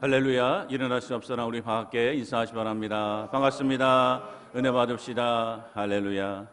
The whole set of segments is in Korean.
할렐루야. 일어나시옵소서. 우리 함께 인사하시 바랍니다. 반갑습니다. 은혜 받읍시다. 할렐루야.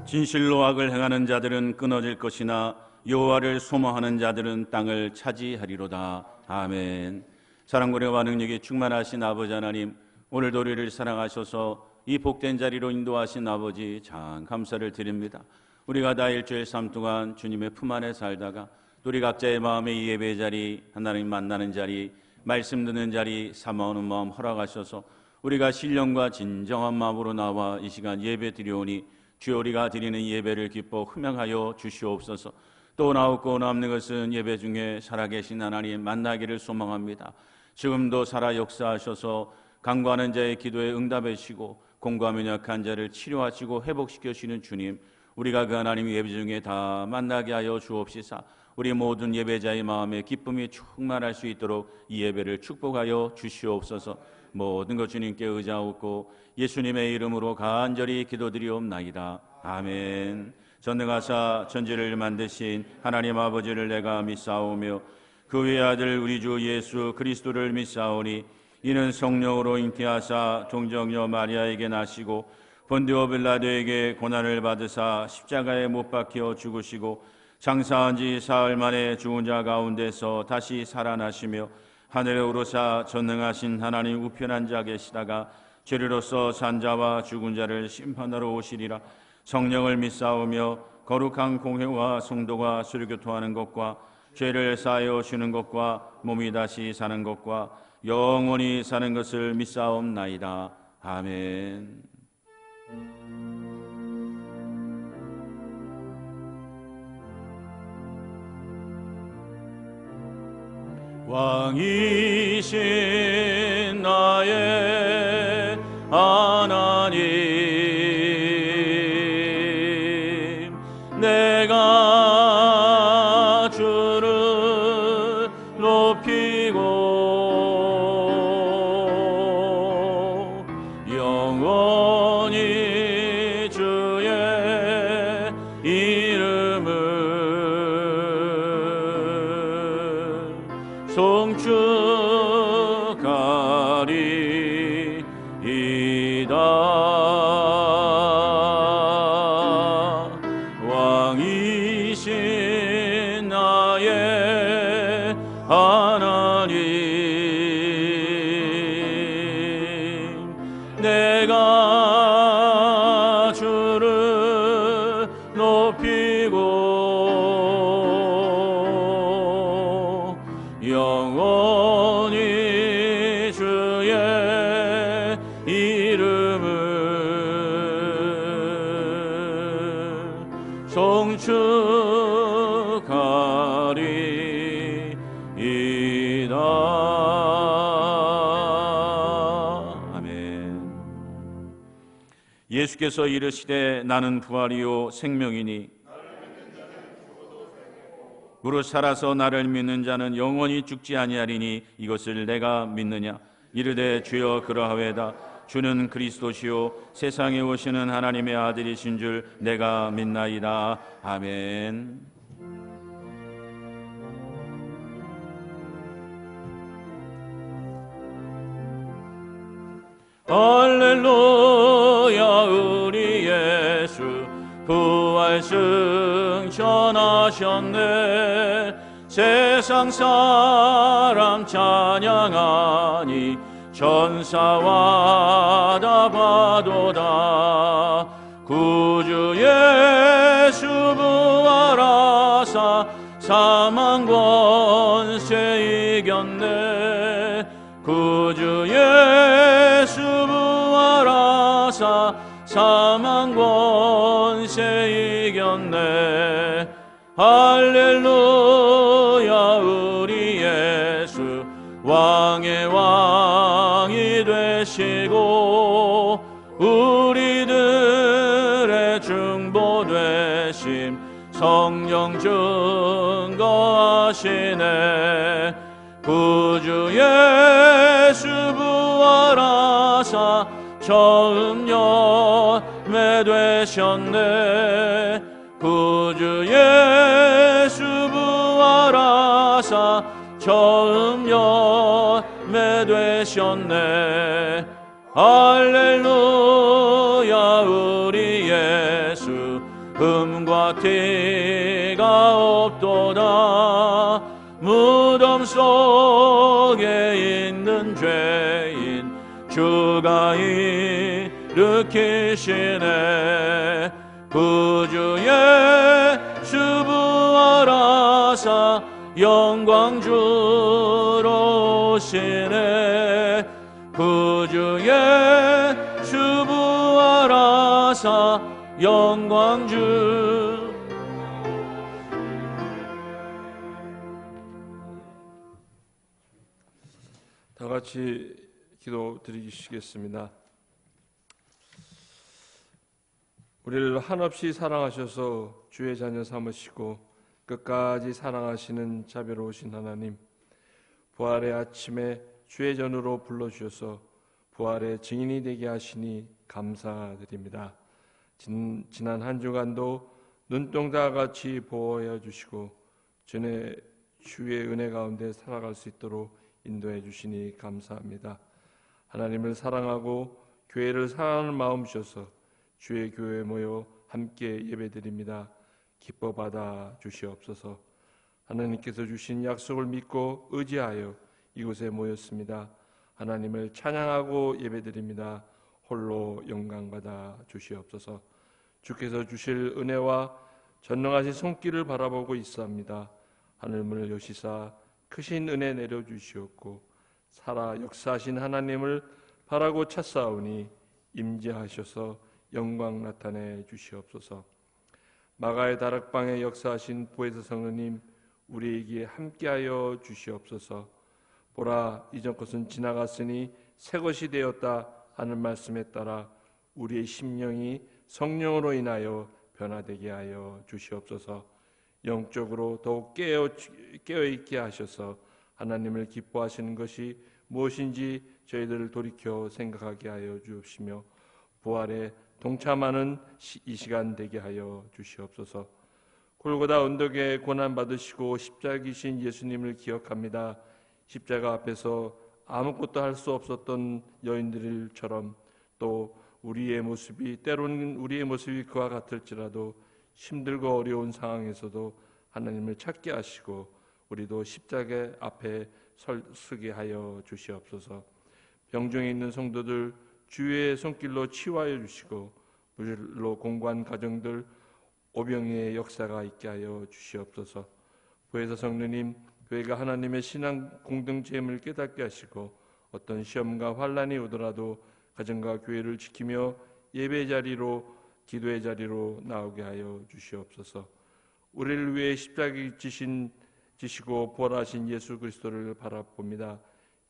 진실로 악을 행하는 자들은 끊어질 것이나 여호와를 소망하는 자들은 땅을 차지하리로다. 아멘. 사랑과 은혜와 능력이 충만하신 아버지 하나님, 오늘도 우리를 사랑하셔서 이 복된 자리로 인도하신 아버지 참 감사를 드립니다. 우리가 다 일주일 삶 동안 주님의 품 안에 살다가 또 우리 각자의 마음의 이 예배 자리, 하나님 만나는 자리, 말씀 듣는 자리, 삼아오는 마음 허락하셔서 우리가 신령과 진정한 마음으로 나와 이 시간 예배 드리오니 주여, 우리가 드리는 예배를 기뻐 흠양하여 주시옵소서. 또 나옵고 남는 것은 예배 중에 살아계신 하나님 만나기를 소망합니다. 지금도 살아 역사하셔서 간구하는 자의 기도에 응답하시고 공고하며 약한 자를 치료하시고 회복시켜 주시는 주님, 우리가 그 하나님 예배 중에 다 만나게 하여 주옵시사. 우리 모든 예배자의 마음에 기쁨이 충만할 수 있도록 이 예배를 축복하여 주시옵소서. 모든 것 주님께 의지하옵고 예수님의 이름으로 간절히 기도드리옵나이다. 아멘. 전능하사 천지를 만드신 하나님 아버지를 내가 믿사오며 그 외의 아들 우리 주 예수 그리스도를 믿사오니 이는 성령으로 잉태하사 동정녀 마리아에게 나시고 본디오 빌라도에게 고난을 받으사 십자가에 못 박혀 죽으시고 장사한 지 사흘 만에 죽은 자 가운데서 다시 살아나시며 하늘에 오르사 전능하신 하나님 우편한 자 계시다가 죄로서 산 자와 죽은 자를 심판하러 오시리라. 성령을 믿사오며 거룩한 공회와 성도가 수료교통하는 것과 죄를 사하여 주는 것과 몸이 다시 사는 것과 영원히 사는 것을 믿사옵나이다. 아멘. 왕이신 나의 하나님, 내가 주를 높이고 영원히 주의 이름을 송축하리이다. 왕이신 나의 하나님, 내가 주를 높이고 영원히 주의 이름을 송축하리이다. 아멘. 예수께서 이르시되 나는 부활이요 생명이니 무릇 살아서 나를 믿는 자는 영원히 죽지 아니하리니 이것을 내가 믿느냐. 이르되 주여 그러하외다. 주는 그리스도시요 세상에 오시는 하나님의 아들이신 줄 내가 믿나이다. 아멘. 할렐루야. 우리 예수 부활 승천하셨네. 세상 사람 찬양하니 천사와 다 바도다. 구주 예수 부활하사 사망 권세 이겼네. 구주 예수 사망 권세 이겼네. 할렐루야. 우리 예수 왕의 왕이 되시고 우리들의 중보 되심 성령 증거하시네. 구주 예수 부활하사 처음 열매 되셨네. 구주 예수 부활하사 처음 열매 되셨네. 할렐루야. 우리 예수 흠과 티가 없도다. 무덤 속에 있는 죄인 주가 일으키시네. 구주 예수 부활하사 영광 주러 오시네. 구주 예수 부활하사 영광 주. 다 같이 기도 드리시겠습니다. 우리를 한없이 사랑하셔서 주의 자녀 삼으시고 끝까지 사랑하시는 자비로우신 하나님, 부활의 아침에 주의 전으로 불러주셔서 부활의 증인이 되게 하시니 감사드립니다. 지난 한 주간도 눈동자같이 보호해 주시고 주의 은혜 가운데 살아갈 수 있도록 인도해 주시니 감사합니다. 하나님을 사랑하고 교회를 사랑하는 마음 주셔서 주의 교회에 모여 함께 예배드립니다. 기뻐 받아 주시옵소서. 하나님께서 주신 약속을 믿고 의지하여 이곳에 모였습니다. 하나님을 찬양하고 예배드립니다. 홀로 영광 받아 주시옵소서. 주께서 주실 은혜와 전능하신 손길을 바라보고 있사옵니다. 하늘문을 여시사 크신 은혜 내려주시옵고 살아 역사하신 하나님을 바라고 찾사오니 임재하셔서 영광 나타내 주시옵소서. 마가의 다락방에 역사하신 보혜사 성령님, 우리에게 함께하여 주시옵소서. 보라, 이전 것은 지나갔으니 새 것이 되었다 하는 말씀에 따라 우리의 심령이 성령으로 인하여 변화되게 하여 주시옵소서. 영적으로 더욱 깨어있게 하셔서 하나님을 기뻐하시는 것이 무엇인지 저희들을 돌이켜 생각하게 하여 주옵시며 부활에 동참하는 이 시간 되게 하여 주시옵소서. 골고다 언덕에 고난받으시고 십자기신 예수님을 기억합니다. 십자가 앞에서 아무것도 할 수 없었던 여인들처럼 또 때로는 우리의 모습이 그와 같을지라도 힘들고 어려운 상황에서도 하나님을 찾게 하시고 우리도 십자가 앞에 서게 하여 주시옵소서. 병중에 있는 성도들 주의 손길로 치유하여 주시고 물로 공고한 가정들 오병이의 역사가 있게 하여 주시옵소서. 보혜사 성령님, 교회가 하나님의 신앙 공동체임을 깨닫게 하시고 어떤 시험과 환난이 오더라도 가정과 교회를 지키며 예배 자리로 기도의 자리로 나오게 하여 주시옵소서. 우리를 위해 십자가에 지시고 부활하신 예수 그리스도를 바라봅니다.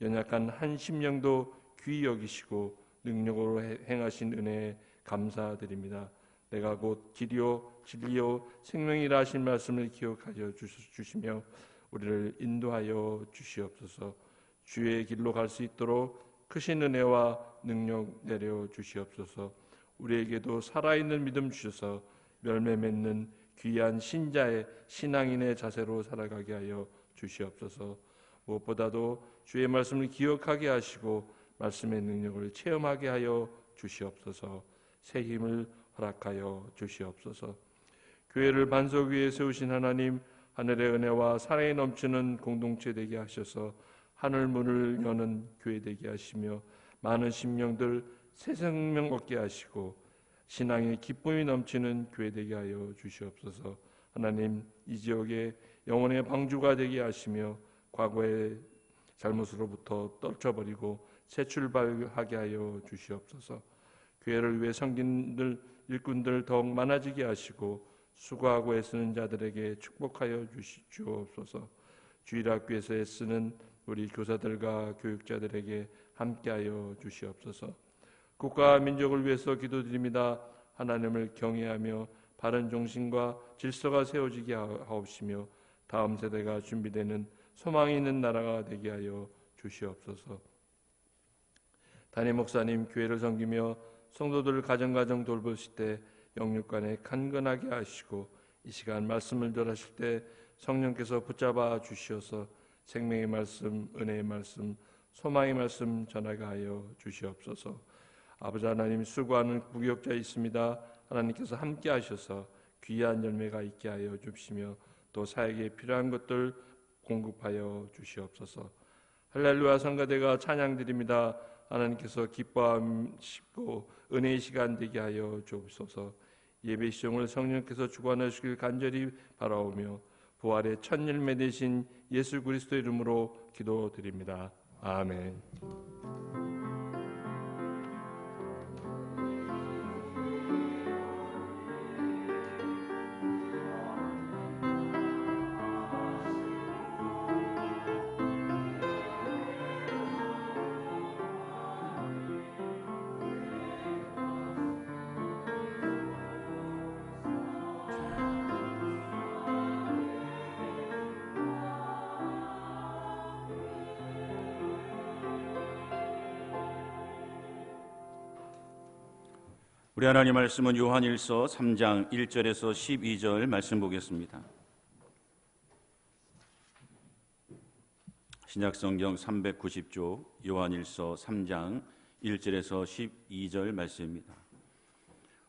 연약한 한 심령도 귀히 여기시고 능력으로 행하신 은혜에 감사드립니다. 내가 곧 길이요 진리요 생명이라 하신 말씀을 기억하여 주시며 우리를 인도하여 주시옵소서. 주의 길로 갈 수 있도록 크신 은혜와 능력 내려 주시옵소서. 우리에게도 살아있는 믿음 주셔서 열매 맺는 귀한 신자의 신앙인의 자세로 살아가게 하여 주시옵소서. 무엇보다도 주의 말씀을 기억하게 하시고 말씀의 능력을 체험하게 하여 주시옵소서. 새 힘을 허락하여 주시옵소서. 교회를 반석 위에 세우신 하나님, 하늘의 은혜와 사랑이 넘치는 공동체 되게 하셔서 하늘 문을 여는 교회 되게 하시며 많은 심령들 새 생명 얻게 하시고 신앙의 기쁨이 넘치는 교회 되게 하여 주시옵소서. 하나님, 이 지역에 영혼의 방주가 되게 하시며 과거의 잘못으로부터 떨쳐버리고 새 출발하게 하여 주시옵소서. 교회를 위해 섬기는 일꾼들 더욱 많아지게 하시고 수고하고 애쓰는 자들에게 축복하여 주옵소서. 주일학교에서 애쓰는 우리 교사들과 교육자들에게 함께하여 주시옵소서. 국가와 민족을 위해서 기도드립니다. 하나님을 경외하며 바른 정신과 질서가 세워지게 하옵시며 다음 세대가 준비되는 소망이 있는 나라가 되게 하여 주시옵소서. 담임 목사님 교회를 섬기며 성도들 가정가정 돌보실 때 영육간에 간근하게 하시고 이 시간 말씀을 전하실 때 성령께서 붙잡아 주시어서 생명의 말씀, 은혜의 말씀, 소망의 말씀 전하게 하여 주시옵소서. 아버지 하나님, 수고하는 부교육자 있습니다. 하나님께서 함께 하셔서 귀한 열매가 있게 하여 주시며 또 사역에 필요한 것들 공급하여 주시옵소서. 할렐루야. 성가대가 찬양드립니다. 하나님께서 기뻐하시고 은혜의 시간 되게 하여 주옵소서. 예배 시종을 성령께서 주관하시길 간절히 바라오며 부활의 첫 열매 되신 예수 그리스도 이름으로 기도드립니다. 아멘. 우리 하나님 말씀은 요한일서 3장 1절에서 12절 말씀 보겠습니다. 신약성경 390조 요한일서 3장 1절에서 12절 말씀입니다.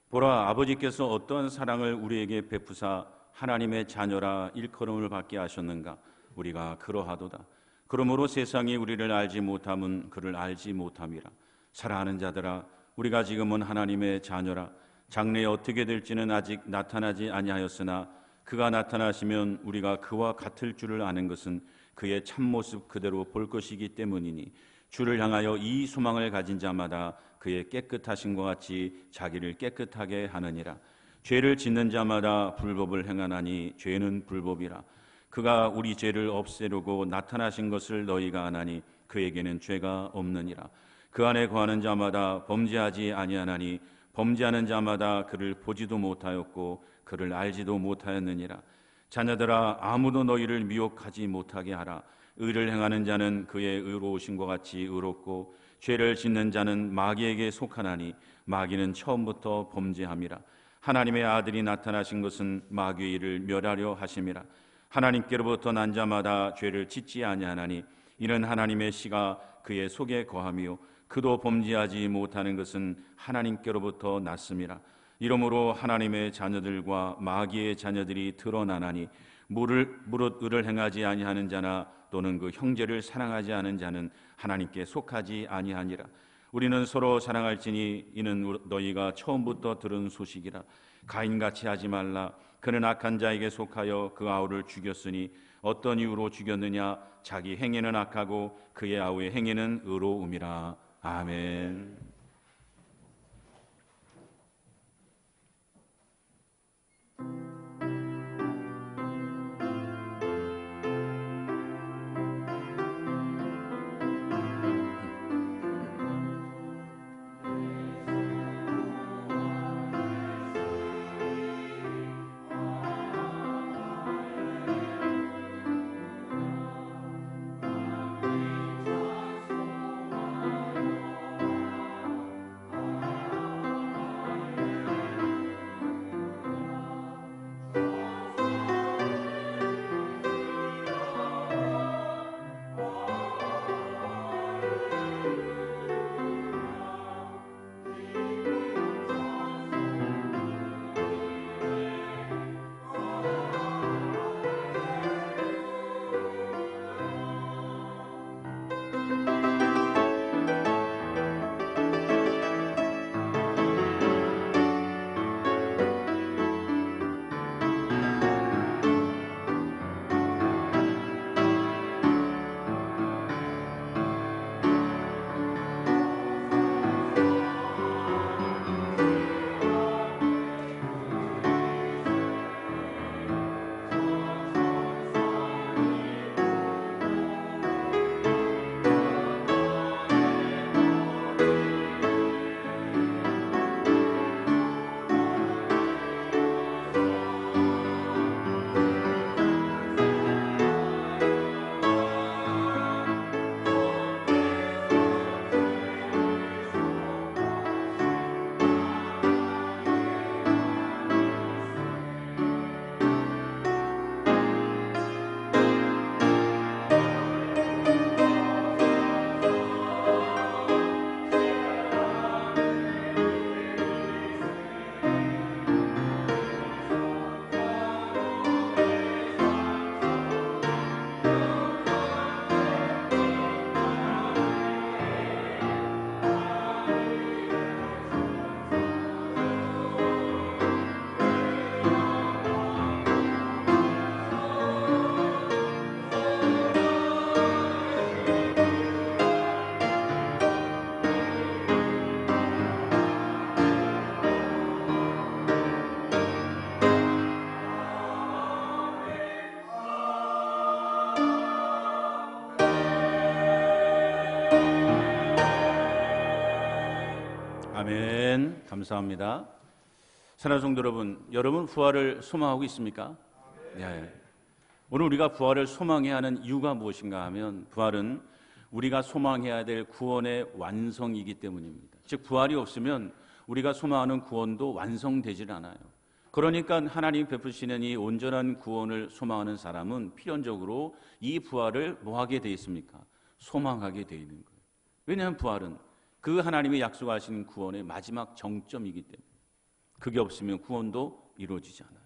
보라, 아버지께서 어떠한 사랑을 우리에게 베푸사 하나님의 자녀라 일컬음을 받게 하셨는가. 우리가 그러하도다. 그러므로 세상이 우리를 알지 못함은 그를 알지 못함이라. 사랑하는 자들아, 우리가 지금은 하나님의 자녀라. 장래에 어떻게 될지는 아직 나타나지 아니하였으나 그가 나타나시면 우리가 그와 같을 줄을 아는 것은 그의 참모습 그대로 볼 것이기 때문이니 주를 향하여 이 소망을 가진 자마다 그의 깨끗하심과 같이 자기를 깨끗하게 하느니라. 죄를 짓는 자마다 불법을 행하나니 죄는 불법이라. 그가 우리 죄를 없애려고 나타나신 것을 너희가 아나니 그에게는 죄가 없느니라. 그 안에 거하는 자마다 범죄하지 아니하나니 범죄하는 자마다 그를 보지도 못하였고 그를 알지도 못하였느니라. 자녀들아, 아무도 너희를 미혹하지 못하게 하라. 의를 행하는 자는 그의 의로우심과 같이 의롭고 죄를 짓는 자는 마귀에게 속하나니 마귀는 처음부터 범죄함이라. 하나님의 아들이 나타나신 것은 마귀의 일을 멸하려 하심이라. 하나님께로부터 난 자마다 죄를 짓지 아니하나니 이는 하나님의 씨가 그의 속에 거하며 그도 범죄하지 못하는 것은 하나님께로부터 났음이라. 이러므로 하나님의 자녀들과 마귀의 자녀들이 드러나나니 무릇 의를 행하지 아니하는 자나 또는 그 형제를 사랑하지 않은 자는 하나님께 속하지 아니하니라. 우리는 서로 사랑할지니 이는 너희가 처음부터 들은 소식이라. 가인같이 하지 말라. 그는 악한 자에게 속하여 그 아우를 죽였으니 어떤 이유로 죽였느냐. 자기 행위는 악하고 그의 아우의 행위는 의로움이라. 아멘. 감사합니다. 사랑하는 성도 여러분, 여러분 부활을 소망하고 있습니까? 네. 오늘 우리가 부활을 소망해야 하는 이유가 무엇인가 하면 부활은 우리가 소망해야 될 구원의 완성이기 때문입니다. 즉 부활이 없으면 우리가 소망하는 구원도 완성되질 않아요. 그러니까 하나님 베푸시는 이 온전한 구원을 소망하는 사람은 필연적으로 이 부활을 뭐하게 돼 있습니까? 소망하게 돼 있는 거예요. 왜냐하면 부활은 그 하나님이 약속하신 구원의 마지막 정점이기 때문에 그게 없으면 구원도 이루어지지 않아요.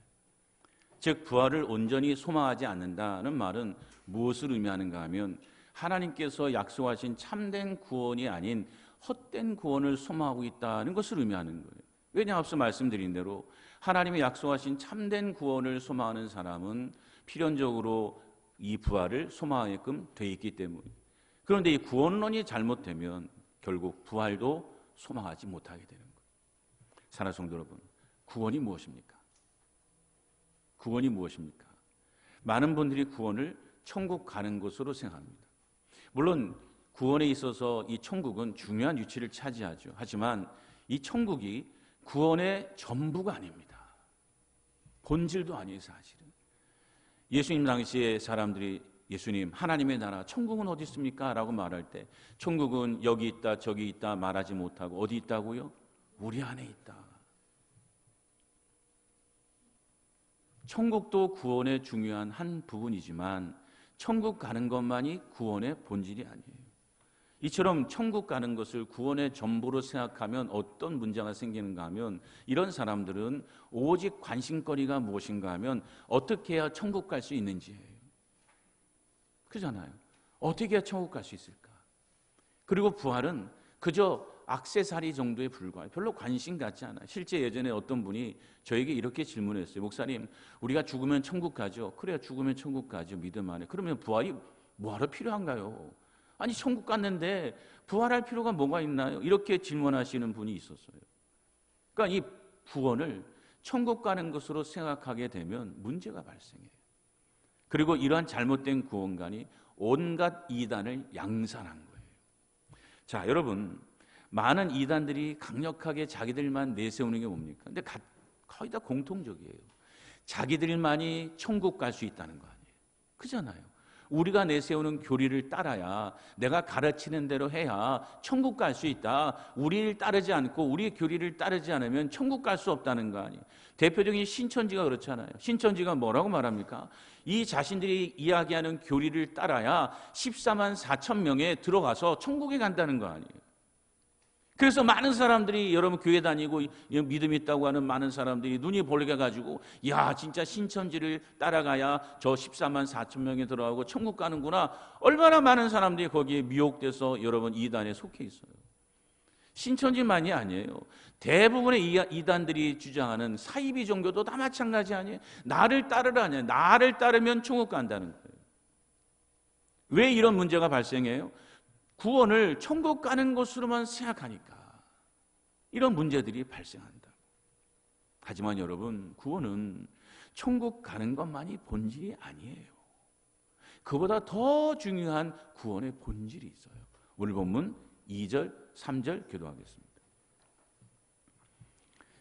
즉 부활을 온전히 소망하지 않는다는 말은 무엇을 의미하는가 하면 하나님께서 약속하신 참된 구원이 아닌 헛된 구원을 소망하고 있다는 것을 의미하는 거예요. 왜냐 앞서 말씀드린 대로 하나님이 약속하신 참된 구원을 소망하는 사람은 필연적으로 이 부활을 소망하게끔 돼 있기 때문에. 그런데 이 구원론이 잘못되면 결국 부활도 소망하지 못하게 되는 거예요. 사랑하는 성도 여러분, 구원이 무엇입니까? 구원이 무엇입니까? 많은 분들이 구원을 천국 가는 것으로 생각합니다. 물론 구원에 있어서 이 천국은 중요한 위치를 차지하죠. 하지만 이 천국이 구원의 전부가 아닙니다. 본질도 아니에요, 사실은. 예수님 당시에 사람들이 예수님, 하나님의 나라, 천국은 어디 있습니까? 라고 말할 때 천국은 여기 있다, 저기 있다 말하지 못하고 어디 있다고요? 우리 안에 있다. 천국도 구원의 중요한 한 부분이지만 천국 가는 것만이 구원의 본질이 아니에요. 이처럼 천국 가는 것을 구원의 전부로 생각하면 어떤 문제가 생기는가 하면 이런 사람들은 오직 관심거리가 무엇인가 하면 어떻게 해야 천국 갈 수 있는지예요. 그렇잖아요. 어떻게 해야 천국 갈 수 있을까? 그리고 부활은 그저 액세서리 정도에 불과해요. 별로 관심 갖지 않아요. 실제 예전에 어떤 분이 저에게 이렇게 질문했어요. 목사님, 우리가 죽으면 천국 가죠? 그래야 죽으면 천국 가죠. 믿음 안에. 그러면 부활이 뭐하러 필요한가요? 아니 천국 갔는데 부활할 필요가 뭐가 있나요? 이렇게 질문하시는 분이 있었어요. 그러니까 이 구원을 천국 가는 것으로 생각하게 되면 문제가 발생해요. 그리고 이러한 잘못된 구원관이 온갖 이단을 양산한 거예요. 자, 여러분, 많은 이단들이 강력하게 자기들만 내세우는 게 뭡니까? 근데 거의 다 공통적이에요. 자기들만이 천국 갈 수 있다는 거 아니에요. 그잖아요. 우리가 내세우는 교리를 따라야, 내가 가르치는 대로 해야 천국 갈 수 있다. 우리를 따르지 않고 우리의 교리를 따르지 않으면 천국 갈 수 없다는 거 아니에요. 대표적인 신천지가 그렇잖아요. 신천지가 뭐라고 말합니까? 이 자신들이 이야기하는 교리를 따라야 14만 4천 명에 들어가서 천국에 간다는 거 아니에요. 그래서 많은 사람들이 여러분 교회 다니고 믿음 있다고 하는 많은 사람들이 눈이 벌게가지고 야 진짜 신천지를 따라가야 저 14만 4천 명에 들어가고 천국 가는구나. 얼마나 많은 사람들이 거기에 미혹돼서 여러분 이단에 속해 있어요. 신천지만이 아니에요. 대부분의 이단들이 주장하는 사이비 종교도 다 마찬가지 아니에요. 나를 따르라냐. 나를 따르면 천국 간다는 거예요. 왜 이런 문제가 발생해요? 구원을 천국 가는 것으로만 생각하니까 이런 문제들이 발생한다. 하지만 여러분, 구원은 천국 가는 것만이 본질이 아니에요. 그보다 더 중요한 구원의 본질이 있어요. 오늘 본문 2절, 3절 기도하겠습니다.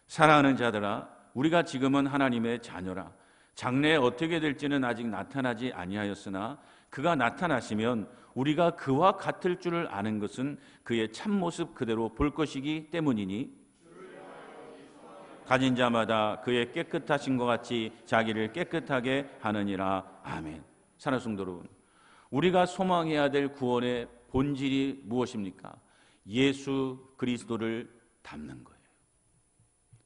사랑하는 자들아, 우리가 지금은 하나님의 자녀라. 장래에 어떻게 될지는 아직 나타나지 아니하였으나 그가 나타나시면 우리가 그와 같을 줄을 아는 것은 그의 참모습 그대로 볼 것이기 때문이니 가진 자마다 그의 깨끗하신 것 같이 자기를 깨끗하게 하느니라. 아멘. 사랑하는 성도 여러분, 우리가 소망해야 될 구원의 본질이 무엇입니까? 예수 그리스도를 닮는 거예요.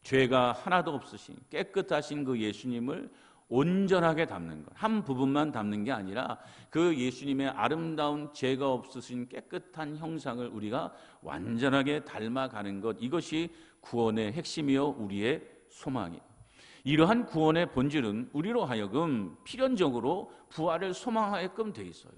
죄가 하나도 없으신 깨끗하신 그 예수님을 온전하게 닮는 것. 한 부분만 닮는 게 아니라 그 예수님의 아름다운 죄가 없으신 깨끗한 형상을 우리가 완전하게 닮아가는 것. 이것이 구원의 핵심이요 우리의 소망이에요. 이러한 구원의 본질은 우리로 하여금 필연적으로 부활을 소망하게끔 돼 있어요.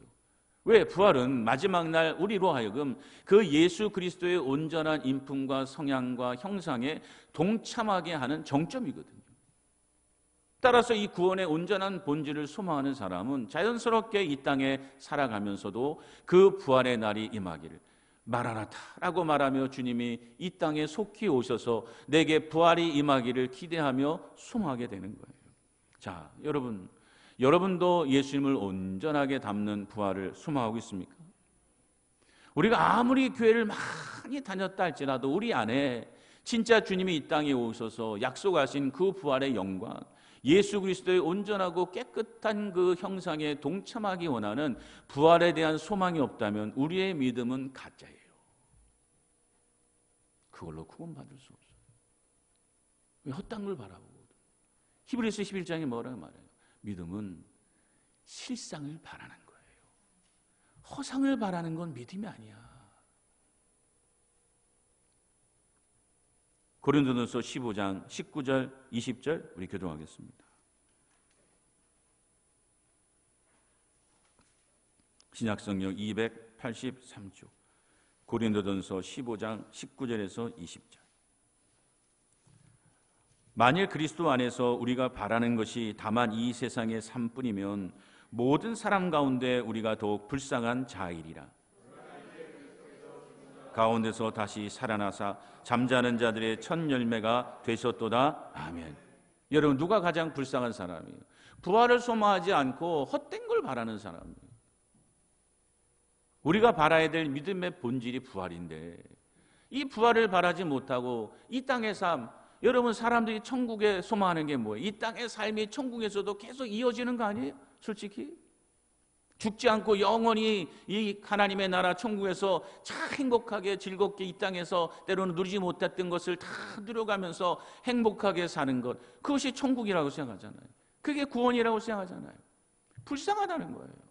왜? 부활은 마지막 날 우리로 하여금 그 예수 그리스도의 온전한 인품과 성향과 형상에 동참하게 하는 정점이거든요. 따라서 이 구원의 온전한 본질을 소망하는 사람은 자연스럽게 이 땅에 살아가면서도 그 부활의 날이 임하기를 마라나타라고 말하며 주님이 이 땅에 속히 오셔서 내게 부활이 임하기를 기대하며 소망하게 되는 거예요. 자, 여러분도 예수님을 온전하게 담는 부활을 소망하고 있습니까? 우리가 아무리 교회를 많이 다녔다 할지라도 우리 안에 진짜 주님이 이 땅에 오셔서 약속하신 그 부활의 영광, 예수 그리스도의 온전하고 깨끗한 그 형상에 동참하기 원하는 부활에 대한 소망이 없다면 우리의 믿음은 가짜예요. 그걸로 구원받을 수 없어요. 헛된 걸 바라보거든. 히브리서 11장에 뭐라고 말해요? 믿음은 실상을 바라는 거예요. 허상을 바라는 건 믿음이 아니야. 고린도전서 15장 19절 20절 우리 교독하겠습니다. 신약성경 283쪽 고린도전서 15장 19절에서 20절. 만일 그리스도 안에서 우리가 바라는 것이 다만 이 세상의 삶뿐이면 모든 사람 가운데 우리가 더욱 불쌍한 자이리라. 가운데서 다시 살아나사 잠자는 자들의 첫 열매가 되셨도다. 아멘. 여러분, 누가 가장 불쌍한 사람이에요? 부활을 소망하지 않고 헛된 걸 바라는 사람이에요. 우리가 바라야 될 믿음의 본질이 부활인데 이 부활을 바라지 못하고 이 땅의 삶, 여러분 사람들이 천국에 소망하는 게 뭐예요? 이 땅의 삶이 천국에서도 계속 이어지는 거 아니에요? 솔직히 죽지 않고 영원히 이 하나님의 나라 천국에서 참 행복하게 즐겁게 이 땅에서 때로는 누리지 못했던 것을 다 누려가면서 행복하게 사는 것, 그것이 천국이라고 생각하잖아요. 그게 구원이라고 생각하잖아요. 불쌍하다는 거예요.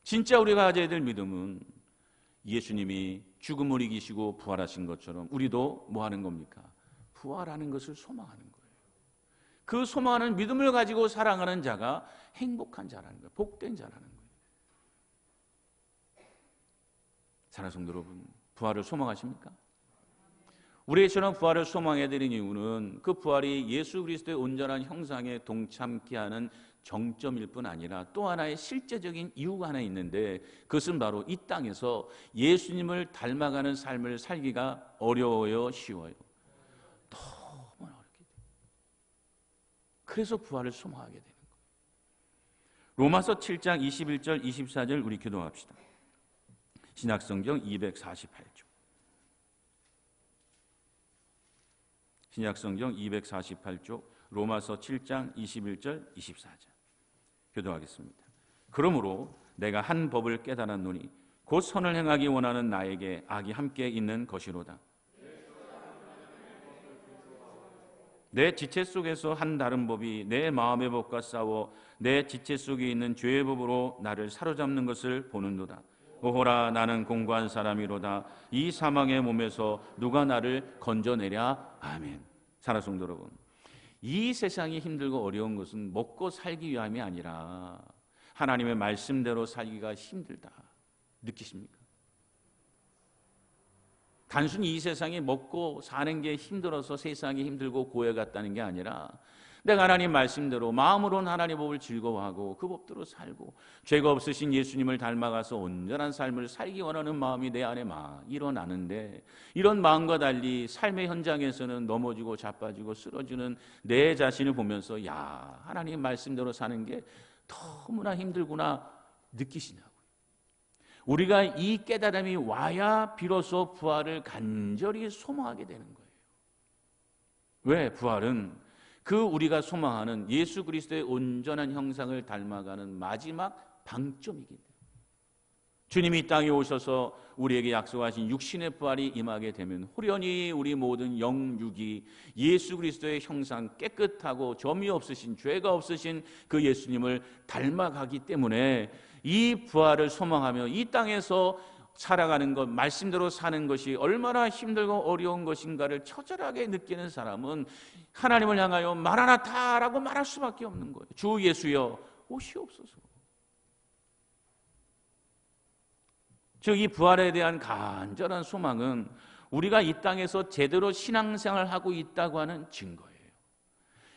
진짜 우리가 가져야 될 믿음은 예수님이 죽음을 이기시고 부활하신 것처럼 우리도 뭐 하는 겁니까? 부활하는 것을 소망하는 거예요. 그 소망하는 믿음을 가지고 살아가는 자가 행복한 자라는 거예요. 복된 자라는 거예요. 사랑하는 성도 여러분, 부활을 소망하십니까? 우리처럼 부활을 소망해야 되는 이유는 그 부활이 예수 그리스도의 온전한 형상에 동참케 하는 정점일 뿐 아니라 또 하나의 실제적인 이유가 하나 있는데, 그것은 바로 이 땅에서 예수님을 닮아가는 삶을 살기가 어려워요, 쉬워요? 너무 어렵게 돼요. 그래서 부활을 소망하게 되는 거예요. 로마서 7장 21절 24절 우리 교독합시다. 신약성경 248쪽. 신약성경 248쪽 로마서 7장 21절 24절 교독하겠습니다. 그러므로 내가 한 법을 깨달았노니 곧 선을 행하기 원하는 나에게 악이 함께 있는 것이로다. 내 지체 속에서 한 다른 법이 내 마음의 법과 싸워 내 지체 속에 있는 죄의 법으로 나를 사로잡는 것을 보는도다. 오호라, 나는 공고한 사람이로다. 이 사망의 몸에서 누가 나를 건져내랴. 아멘. 사랑하는 성도 여러분, 이 세상이 힘들고 어려운 것은 먹고 살기 위함이 아니라 하나님의 말씀대로 살기가 힘들다. 느끼십니까? 단순히 이 세상이 먹고 사는 게 힘들어서 세상이 힘들고 고해 같다는 게 아니라 내가 하나님 말씀대로 마음으로는 하나님 법을 즐거워하고 그 법대로 살고 죄가 없으신 예수님을 닮아가서 온전한 삶을 살기 원하는 마음이 내 안에 막 일어나는데, 이런 마음과 달리 삶의 현장에서는 넘어지고 자빠지고 쓰러지는 내 자신을 보면서 야, 하나님 말씀대로 사는 게 너무나 힘들구나 느끼시냐고요. 우리가 이 깨달음이 와야 비로소 부활을 간절히 소망하게 되는 거예요. 왜? 부활은 그 우리가 소망하는 예수 그리스도의 온전한 형상을 닮아가는 마지막 방점이기 때문에, 주님이 이 땅에 오셔서 우리에게 약속하신 육신의 부활이 임하게 되면 호련히 우리 모든 영육이 예수 그리스도의 형상, 깨끗하고 점이 없으신, 죄가 없으신 그 예수님을 닮아가기 때문에 이 부활을 소망하며 이 땅에서 살아가는 것, 말씀대로 사는 것이 얼마나 힘들고 어려운 것인가를 처절하게 느끼는 사람은 하나님을 향하여 마라나타라고 말할 수밖에 없는 거예요. 주 예수여 오시옵소서. 즉 이 부활에 대한 간절한 소망은 우리가 이 땅에서 제대로 신앙생활을 하고 있다고 하는 증거예요.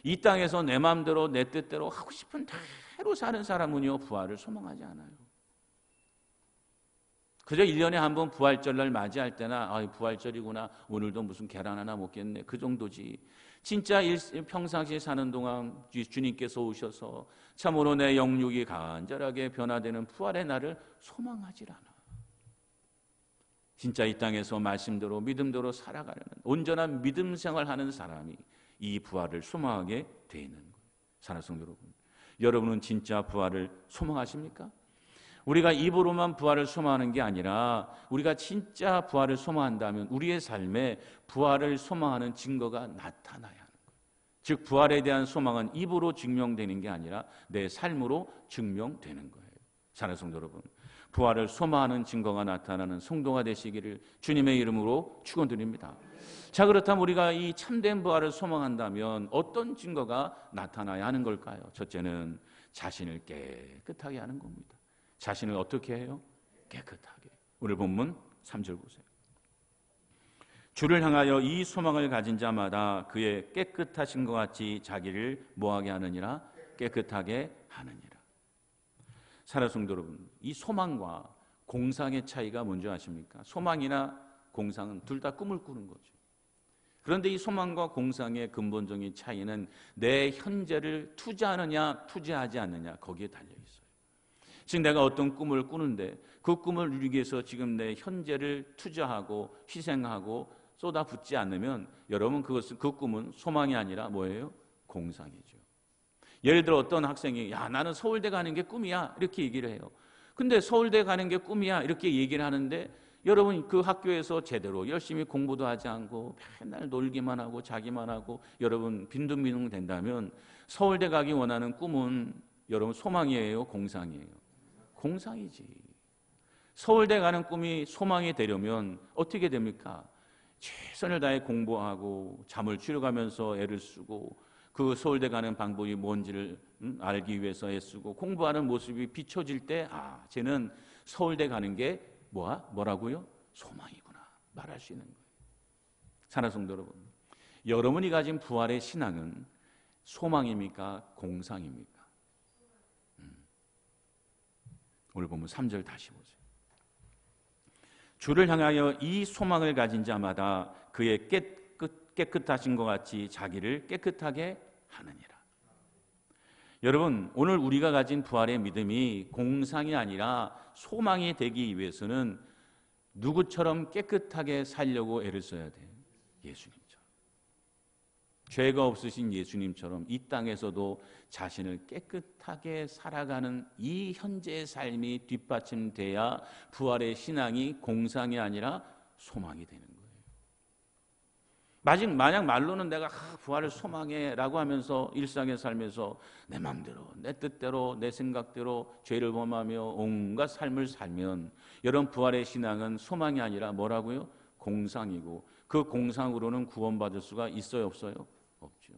이 땅에서 내 마음대로 내 뜻대로 하고 싶은 대로 사는 사람은요 부활을 소망하지 않아요. 그저 1년에 한 번 부활절날 맞이할 때나 부활절이구나, 오늘도 무슨 계란 하나 먹겠네, 그 정도지. 진짜 평상시에 사는 동안 주님께서 오셔서 참으로 내 영육이 간절하게 변화되는 부활의 날을 소망하질 않아. 진짜 이 땅에서 말씀대로 믿음대로 살아가는 온전한 믿음 생활하는 사람이 이 부활을 소망하게 돼 있는 거예요. 사랑하는 성도 여러분, 여러분은 진짜 부활을 소망하십니까? 우리가 입으로만 부활을 소망하는 게 아니라 우리가 진짜 부활을 소망한다면 우리의 삶에 부활을 소망하는 증거가 나타나야 하는 거예요. 즉 부활에 대한 소망은 입으로 증명되는 게 아니라 내 삶으로 증명되는 거예요. 사랑하는 성도 여러분, 부활을 소망하는 증거가 나타나는 성도가 되시기를 주님의 이름으로 축원드립니다. 자, 그렇다면 우리가 이 참된 부활을 소망한다면 어떤 증거가 나타나야 하는 걸까요? 첫째는 자신을 깨끗하게 하는 겁니다. 자신을 어떻게 해요? 깨끗하게. 오늘 본문 3절 보세요. 주를 향하여 이 소망을 가진 자마다 그의 깨끗하신 것 같이 자기를 뭐하게 하느니라? 깨끗하게 하느니라. 사랑하는 성도 여러분, 이 소망과 공상의 차이가 뭔지 아십니까? 소망이나 공상은 둘 다 꿈을 꾸는 거죠. 그런데 이 소망과 공상의 근본적인 차이는 내 현재를 투자하느냐 투자하지 않느냐, 거기에 달려있어요. 즉 내가 어떤 꿈을 꾸는데 그 꿈을 이루기 위해서 지금 내 현재를 투자하고 희생하고 쏟아붓지 않으면 여러분 그 꿈은 소망이 아니라 뭐예요? 공상이죠. 예를 들어 어떤 학생이 나는 서울대 가는 게 꿈이야 이렇게 얘기를 해요. 근데 서울대 가는 게 꿈이야 이렇게 얘기를 하는데 여러분 그 학교에서 제대로 열심히 공부도 하지 않고 맨날 놀기만 하고 자기만 하고 여러분 빈둥빈둥 된다면 서울대 가기 원하는 꿈은 여러분 소망이에요? 공상이에요? 공상이지. 서울대 가는 꿈이 소망이 되려면 어떻게 됩니까? 최선을 다해 공부하고 잠을 줄여가면서 애를 쓰고 그 서울대 가는 방법이 뭔지를 알기 위해서 애쓰고 공부하는 모습이 비춰질 때 쟤는 서울대 가는 게 뭐라고요? 소망이구나 말할 수 있는 거예요. 사랑하는 성도 여러분, 여러분이 가진 부활의 신앙은 소망입니까? 공상입니까? 오늘 보면 3절 다시 보세요. 주를 향하여 이 소망을 가진 자마다 그의 깨끗하신 것 같이 자기를 깨끗하게 하느니라. 여러분, 오늘 우리가 가진 부활의 믿음이 공상이 아니라 소망이 되기 위해서는 누구처럼 깨끗하게 살려고 애를 써야 돼요? 예수님처럼. 죄가 없으신 예수님처럼 이 땅에서도 자신을 깨끗하게 살아가는 이 현재의 삶이 뒷받침돼야 부활의 신앙이 공상이 아니라 소망이 되는 거예요. 만약 말로는 내가 부활을 소망해라고 하면서 일상의 삶에서 내 마음대로 내 뜻대로 내 생각대로 죄를 범하며 온갖 삶을 살면 여러분 부활의 신앙은 소망이 아니라 뭐라고요? 공상이고 그 공상으로는 구원받을 수가 있어요? 없어요? 없죠.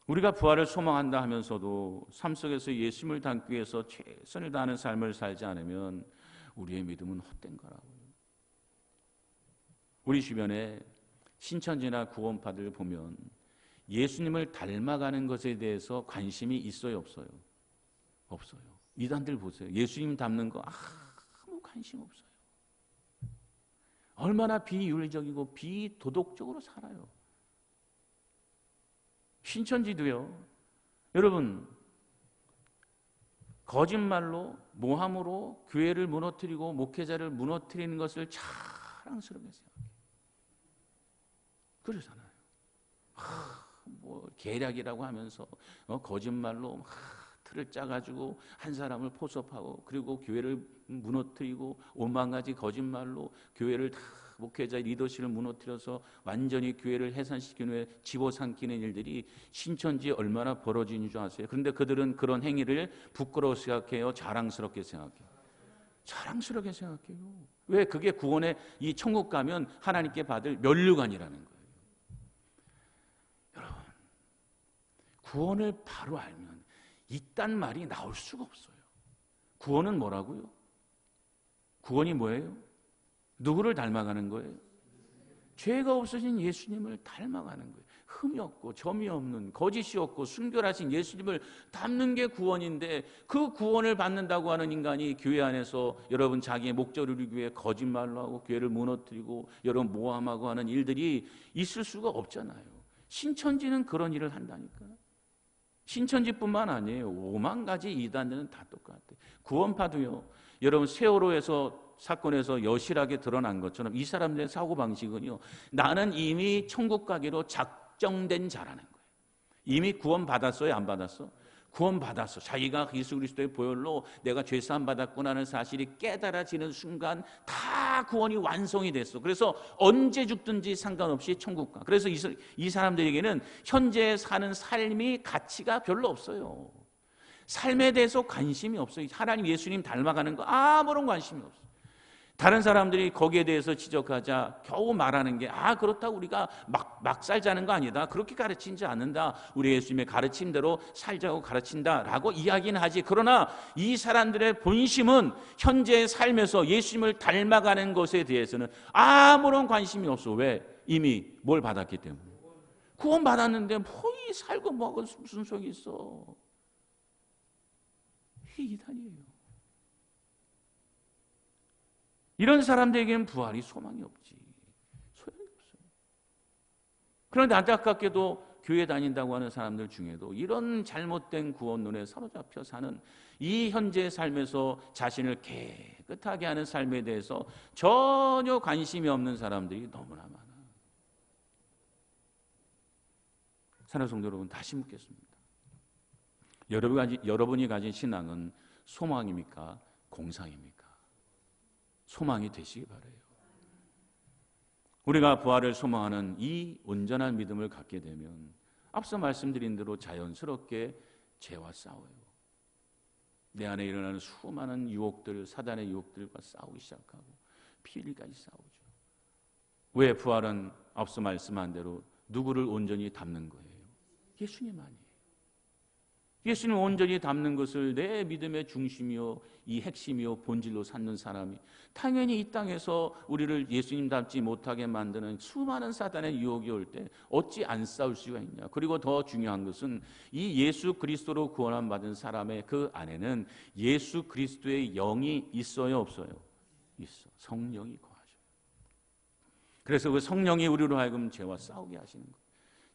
우리가 부활을 소망한다 하면서도 삶 속에서 예수님을 닮기 위해서 최선을 다하는 삶을 살지 않으면 우리의 믿음은 헛된 거라고요. 우리 주변에 신천지나 구원파들 보면 예수님을 닮아가는 것에 대해서 관심이 있어요? 없어요? 없어요. 이단들 보세요. 예수님 닮는 거 아무 관심 없어요. 얼마나 비윤리적이고 비도덕적으로 살아요. 신천지도요. 여러분 거짓말로 모함으로 교회를 무너뜨리고 목회자를 무너뜨리는 것을 자랑스럽게 생각해요. 그러잖아요. 뭐 계략이라고 하면서 거짓말로 틀을 짜가지고 한 사람을 포섭하고 그리고 교회를 무너뜨리고 오만 가지 거짓말로 교회를 다 목회자 리더십을 무너뜨려서 완전히 교회를 해산시킨 후에 집어삼키는 일들이 신천지에 얼마나 벌어지는 줄 아세요? 그런데 그들은 그런 행위를 부끄러워 생각해요? 자랑스럽게 생각해요? 자랑스럽게 생각해요. 왜? 그게 구원의 이 천국 가면 하나님께 받을 면류관이라는 거예요. 여러분, 구원을 바로 알면 이딴 말이 나올 수가 없어요. 구원은 뭐라고요? 구원이 뭐예요? 누구를 닮아가는 거예요? 죄가 없으신 예수님을 닮아가는 거예요. 흠이 없고 점이 없는, 거짓이 없고 순결하신 예수님을 닮는 게 구원인데, 그 구원을 받는다고 하는 인간이 교회 안에서 여러분 자기의 목적을 이루기 위해 거짓말로 하고 교회를 무너뜨리고 여러분 모함하고 하는 일들이 있을 수가 없잖아요. 신천지는 그런 일을 한다니까. 신천지뿐만 아니에요. 5만 가지 이단들은 다 똑같아요. 구원파도요. 여러분 세월호에서 사건에서 여실하게 드러난 것처럼 이 사람들의 사고방식은요, 나는 이미 천국 가기로 작정된 자라는 거예요. 이미 구원받았어요? 안 받았어? 구원받았어. 자기가 예수 그리스도의 보혈로 내가 죄사함 받았구나는 사실이 깨달아지는 순간 다 구원이 완성이 됐어. 그래서 언제 죽든지 상관없이 천국 가. 그래서 이 사람들에게는 현재 사는 삶이 가치가 별로 없어요. 삶에 대해서 관심이 없어요. 하나님 예수님 닮아가는 거 아무런 관심이 없어요. 다른 사람들이 거기에 대해서 지적하자 겨우 말하는 게, 그렇다고 우리가 막 살자는 거 아니다, 그렇게 가르치지 않는다, 우리 예수님의 가르침대로 살자고 가르친다라고 이야기는 하지. 그러나 이 사람들의 본심은 현재의 삶에서 예수님을 닮아가는 것에 대해서는 아무런 관심이 없어. 왜? 이미 뭘 받았기 때문에. 구원 받았는데 이 살고 뭐하고 무슨 소용이 있어. 이게 이단이에요. 이런 사람들에게는 부활이 소망이 없지. 소용이 없어요. 그런데 안타깝게도 교회 다닌다고 하는 사람들 중에도 이런 잘못된 구원론에 사로잡혀 사는, 이 현재의 삶에서 자신을 깨끗하게 하는 삶에 대해서 전혀 관심이 없는 사람들이 너무나 많아. 사랑하는 성도 여러분, 다시 묻겠습니다. 여러분이 가진 신앙은 소망입니까? 공상입니까? 소망이 되시기 바라요. 우리가 부활을 소망하는 이 온전한 믿음을 갖게 되면 앞서 말씀드린 대로 자연스럽게 죄와 싸워요. 내 안에 일어나는 수많은 유혹들, 사단의 유혹들과 싸우기 시작하고 피일까지 싸우죠. 왜? 부활은 앞서 말씀한 대로 누구를 온전히 담는 거예요? 예수님만이에요. 예수님을 온전히 담는 것을 내 믿음의 중심이요, 이 핵심이요, 본질로 삼는 사람이 당연히 이 땅에서 우리를 예수님 닮지 못하게 만드는 수많은 사단의 유혹이 올 때 어찌 안 싸울 수가 있냐. 그리고 더 중요한 것은 이 예수 그리스도로 구원함 받은 사람의 그 안에는 예수 그리스도의 영이 있어요, 없어요? 있어. 성령이 거하죠. 그래서 그 성령이 우리로 하여금 죄와 싸우게 하시는 거예요.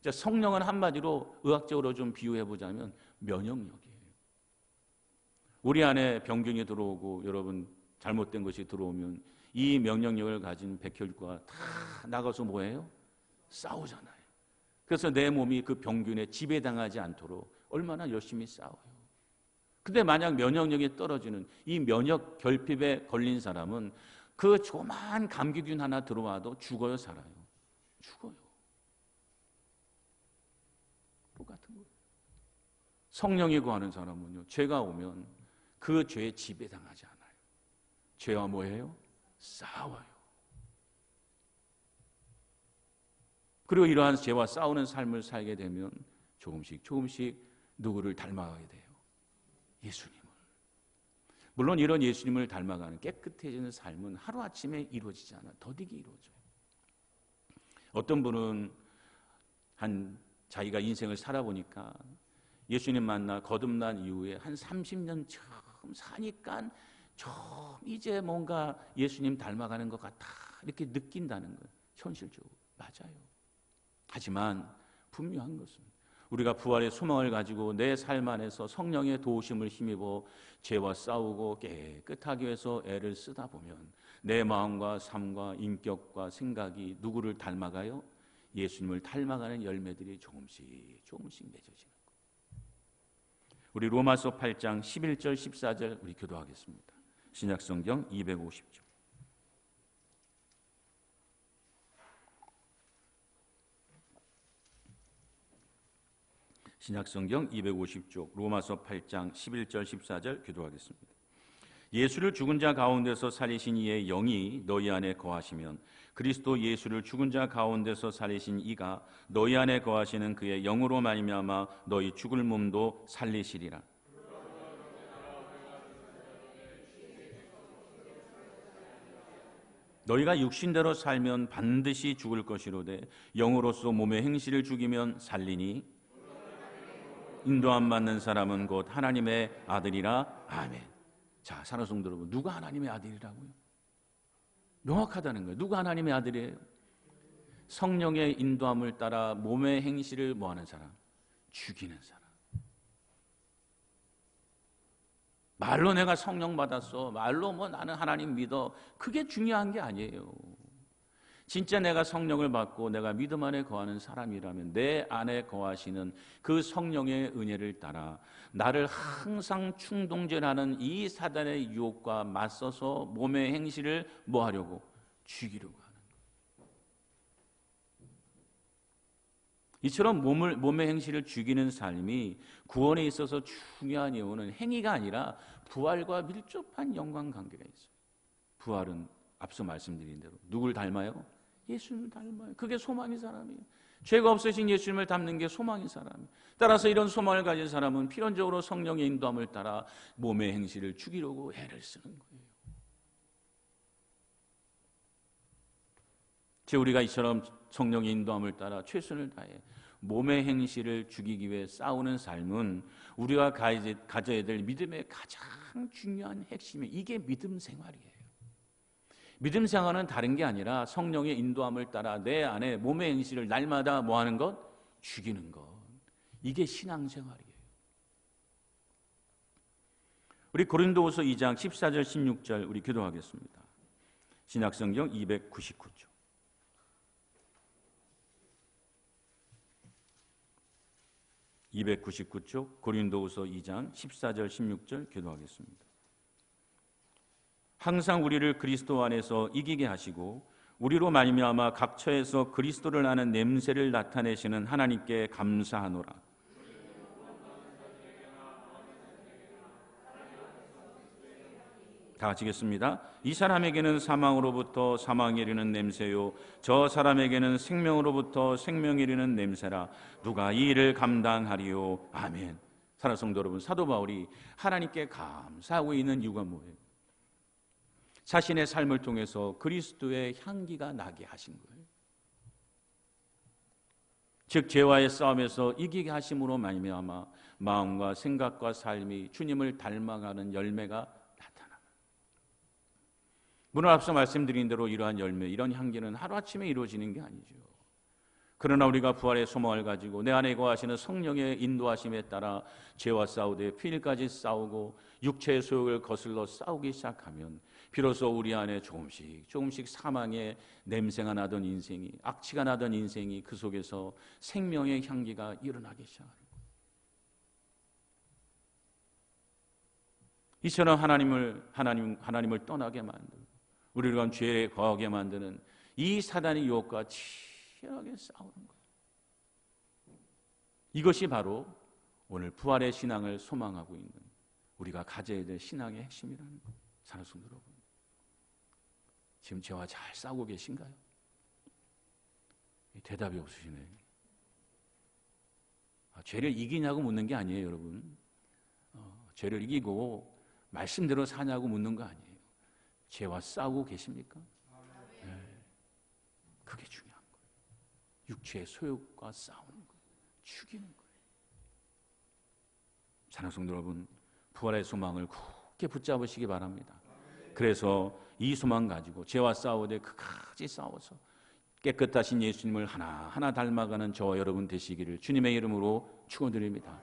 성령은 한마디로 의학적으로 좀 비유해 보자면 면역력이에요. 우리 안에 병균이 들어오고 여러분 잘못된 것이 들어오면 이 면역력을 가진 백혈구가 다 나가서 뭐예요? 싸우잖아요. 그래서 내 몸이 그 병균에 지배당하지 않도록 얼마나 열심히 싸워요. 근데 만약 면역력이 떨어지는, 이 면역 결핍에 걸린 사람은 그 조그만 감기균 하나 들어와도 죽어요, 살아요? 죽어요. 똑같은 거예요. 성령이 거하는 사람은요, 죄가 오면 그 죄에 지배당하지 않아요. 죄와 뭐예요? 싸워요. 그리고 이러한 죄와 싸우는 삶을 살게 되면 조금씩 누구를 닮아가게 돼요? 예수님을. 물론 이런 예수님을 닮아가는 깨끗해지는 삶은 하루아침에 이루어지지 않아요. 더디게 이루어져요. 어떤 분은 자기가 인생을 살아보니까 예수님 만나 거듭난 이후에 한 30년 처음 사니까 좀 이제 뭔가 예수님 닮아가는 것 같아 이렇게 느낀다는 건 현실적으로 맞아요. 하지만 분명한 것은 우리가 부활의 소망을 가지고 내 삶 안에서 성령의 도우심을 힘입어 죄와 싸우고 깨끗하기 위해서 애를 쓰다 보면 내 마음과 삶과 인격과 생각이 누구를 닮아가요? 예수님을 닮아가는 열매들이 조금씩 맺어지는 거예요. 우리 로마서 8장 11절 14절 우리 교도하겠습니다. 신약성경 250쪽. 신약성경 250쪽 로마서 8장 11절 14절 교도하겠습니다. 예수를 죽은 자 가운데서 살리신 이의 영이 너희 안에 거하시면 그리스도 예수를 죽은 자 가운데서 살리신 이가 너희 안에 거하시는 그의 영으로 말미암아 너희 죽을 몸도 살리시리라. 너희가 육신대로 살면 반드시 죽을 것이로되 영으로서 몸의 행실을 죽이면 살리니 인도함 받는 사람은 곧 하나님의 아들이라. 아멘. 자, 사랑하는 성도 여러분, 누가 하나님의 아들이라고요? 명확하다는 거예요. 누가 하나님의 아들이에요? 성령의 인도함을 따라 몸의 행실을 뭐하는 사람? 죽이는 사람. 말로 내가 성령 받았어, 말로 뭐 나는 하나님 믿어, 그게 중요한 게 아니에요. 진짜 내가 성령을 받고 내가 믿음 안에 거하는 사람이라면 내 안에 거하시는 그 성령의 은혜를 따라 나를 항상 충동질하는 이 사단의 유혹과 맞서서 몸의 행실을 뭐 하려고? 죽이려고 하는 거예요. 이처럼 몸의 행실을 죽이는 삶이 구원에 있어서 중요한 이유는 행위가 아니라 부활과 밀접한 연관관계가 있어요. 부활은 앞서 말씀드린 대로 누굴 닮아요? 예수님을 닮아요. 그게 소망의 사람이에요. 죄가 없으신 예수님을 닮는 게 소망의 사람이에요. 따라서 이런 소망을 가진 사람은 필연적으로 성령의 인도함을 따라 몸의 행실을 죽이려고 애를 쓰는 거예요. 우리가 이처럼 성령의 인도함을 따라 최선을 다해 몸의 행실을 죽이기 위해 싸우는 삶은 우리가 가져야 될 믿음의 가장 중요한 핵심이에요. 이게 믿음 생활이에요. 믿음 생활은 다른 게 아니라 성령의 인도함을 따라 내 안에 몸의 행실을 날마다 뭐 하는 것? 죽이는 것. 이게 신앙생활이에요. 우리 고린도후서 2장 14절 16절 우리 기도하겠습니다. 신약성경 299쪽. 고린도후서 2장 14절 16절 기도하겠습니다. 항상 우리를 그리스도 안에서 이기게 하시고 우리로 말미암아 각 처에서 그리스도를 아는 냄새를 나타내시는 하나님께 감사하노라. 다 같이 읽겠습니다. 이 사람에게는 사망으로부터 사망에 이르는 냄새요 저 사람에게는 생명으로부터 생명에 이르는 냄새라. 누가 이 일을 감당하리요. 아멘. 사랑하는 성도 여러분, 사도 바울이 하나님께 감사하고 있는 이유가 뭐예요? 자신의 삶을 통해서 그리스도의 향기가 나게 하신 거예요. 즉 죄와의 싸움에서 이기게 하심으로 말미암아 마음과 생각과 삶이 주님을 닮아가는 열매가 나타납니다. 물론 앞서 말씀드린 대로 이러한 열매, 이런 향기는 하루아침에 이루어지는 게 아니죠. 그러나 우리가 부활의 소망을 가지고 내 안에 거하시는 성령의 인도하심에 따라 죄와 싸우되 필까지 싸우고 육체의 소욕을 거슬러 싸우기 시작하면 비로소 우리 안에 조금씩 사망의 냄새가 나던 인생이, 악취가 나던 인생이 그 속에서 생명의 향기가 일어나기 시작합니다. 이처럼 하나님을 떠나게 만들고 우리를 죄에 거하게 만드는 이 사단의 유혹과 치열하게 싸우는 거예요. 이것이 바로 오늘 부활의 신앙을 소망하고 있는 우리가 가져야 될 신앙의 핵심이라는 거예요. 사랑하는 성도 여러분, 지금 저와 잘 싸우고 계신가요? 대답이 없으시네. 죄를 이기냐고 묻는 게 아니에요, 여러분. 죄를 이기고 말씀대로 사냐고 묻는 거 아니에요. 죄와 싸우고 계십니까? 네. 그게 중요한 거예요. 육체의 소욕과 싸우는 거예요. 죽이는 거예요. 사랑하는 성도 여러분, 부활의 소망을 굳게 붙잡으시기 바랍니다. 그래서 이 소망 가지고 죄와 싸우되 끝까지 싸워서 깨끗하신 예수님을 하나하나 닮아가는 저와 여러분 되시기를 주님의 이름으로 축원드립니다.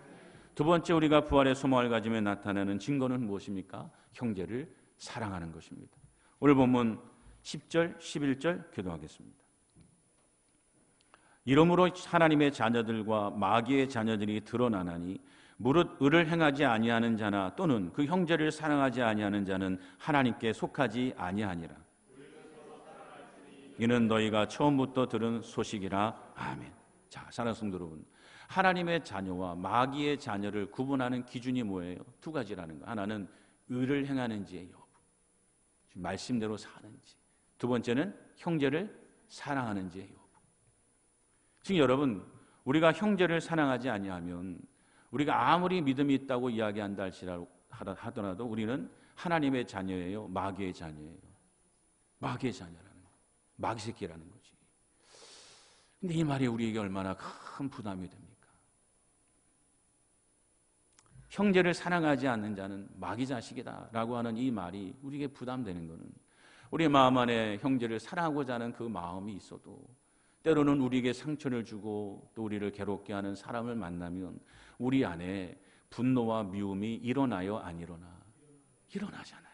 두 번째, 우리가 부활의 소망을 가지며 나타나는 증거는 무엇입니까? 형제를 사랑하는 것입니다. 오늘 본문 10절, 11절 기도하겠습니다. 이러므로 하나님의 자녀들과 마귀의 자녀들이 드러나나니 무릇 의를 행하지 아니하는 자나 또는 그 형제를 사랑하지 아니하는 자는 하나님께 속하지 아니하니라. 이는 너희가 처음부터 들은 소식이라. 아멘. 자, 사랑하는 성도 여러분, 하나님의 자녀와 마귀의 자녀를 구분하는 기준이 뭐예요? 두 가지라는 거. 하나는 의를 행하는지의 여부, 말씀대로 사는지. 두 번째는 형제를 사랑하는지의 여부. 지금 여러분, 우리가 형제를 사랑하지 아니하면 우리가 아무리 믿음이 있다고 이야기한다 하더라도 우리는 하나님의 자녀예요, 마귀의 자녀예요? 마귀의 자녀라는 거예요. 마귀 새끼라는 거지. 근데 이 말이 우리에게 얼마나 큰 부담이 됩니까? 형제를 사랑하지 않는 자는 마귀 자식이다라고 하는 이 말이 우리에게 부담되는 것은 우리 마음 안에 형제를 사랑하고자 하는 그 마음이 있어도 때로는 우리에게 상처를 주고 또 우리를 괴롭게 하는 사람을 만나면 우리 안에 분노와 미움이 일어나요, 안 일어나? 일어나잖아요.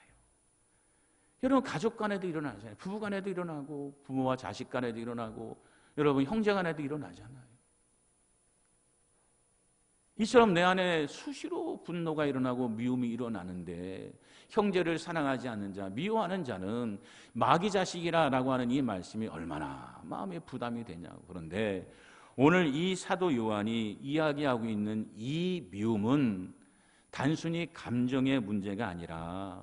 여러분 가족 간에도 일어나잖아요. 부부 간에도 일어나고 부모와 자식 간에도 일어나고 여러분 형제 간에도 일어나잖아요. 이처럼 내 안에 수시로 분노가 일어나고 미움이 일어나는데 형제를 사랑하지 않는 자, 미워하는 자는 마귀 자식이라고 하는 이 말씀이 얼마나 마음에 부담이 되냐고. 그런데 오늘 이 사도 요한이 이야기하고 있는 이 미움은 단순히 감정의 문제가 아니라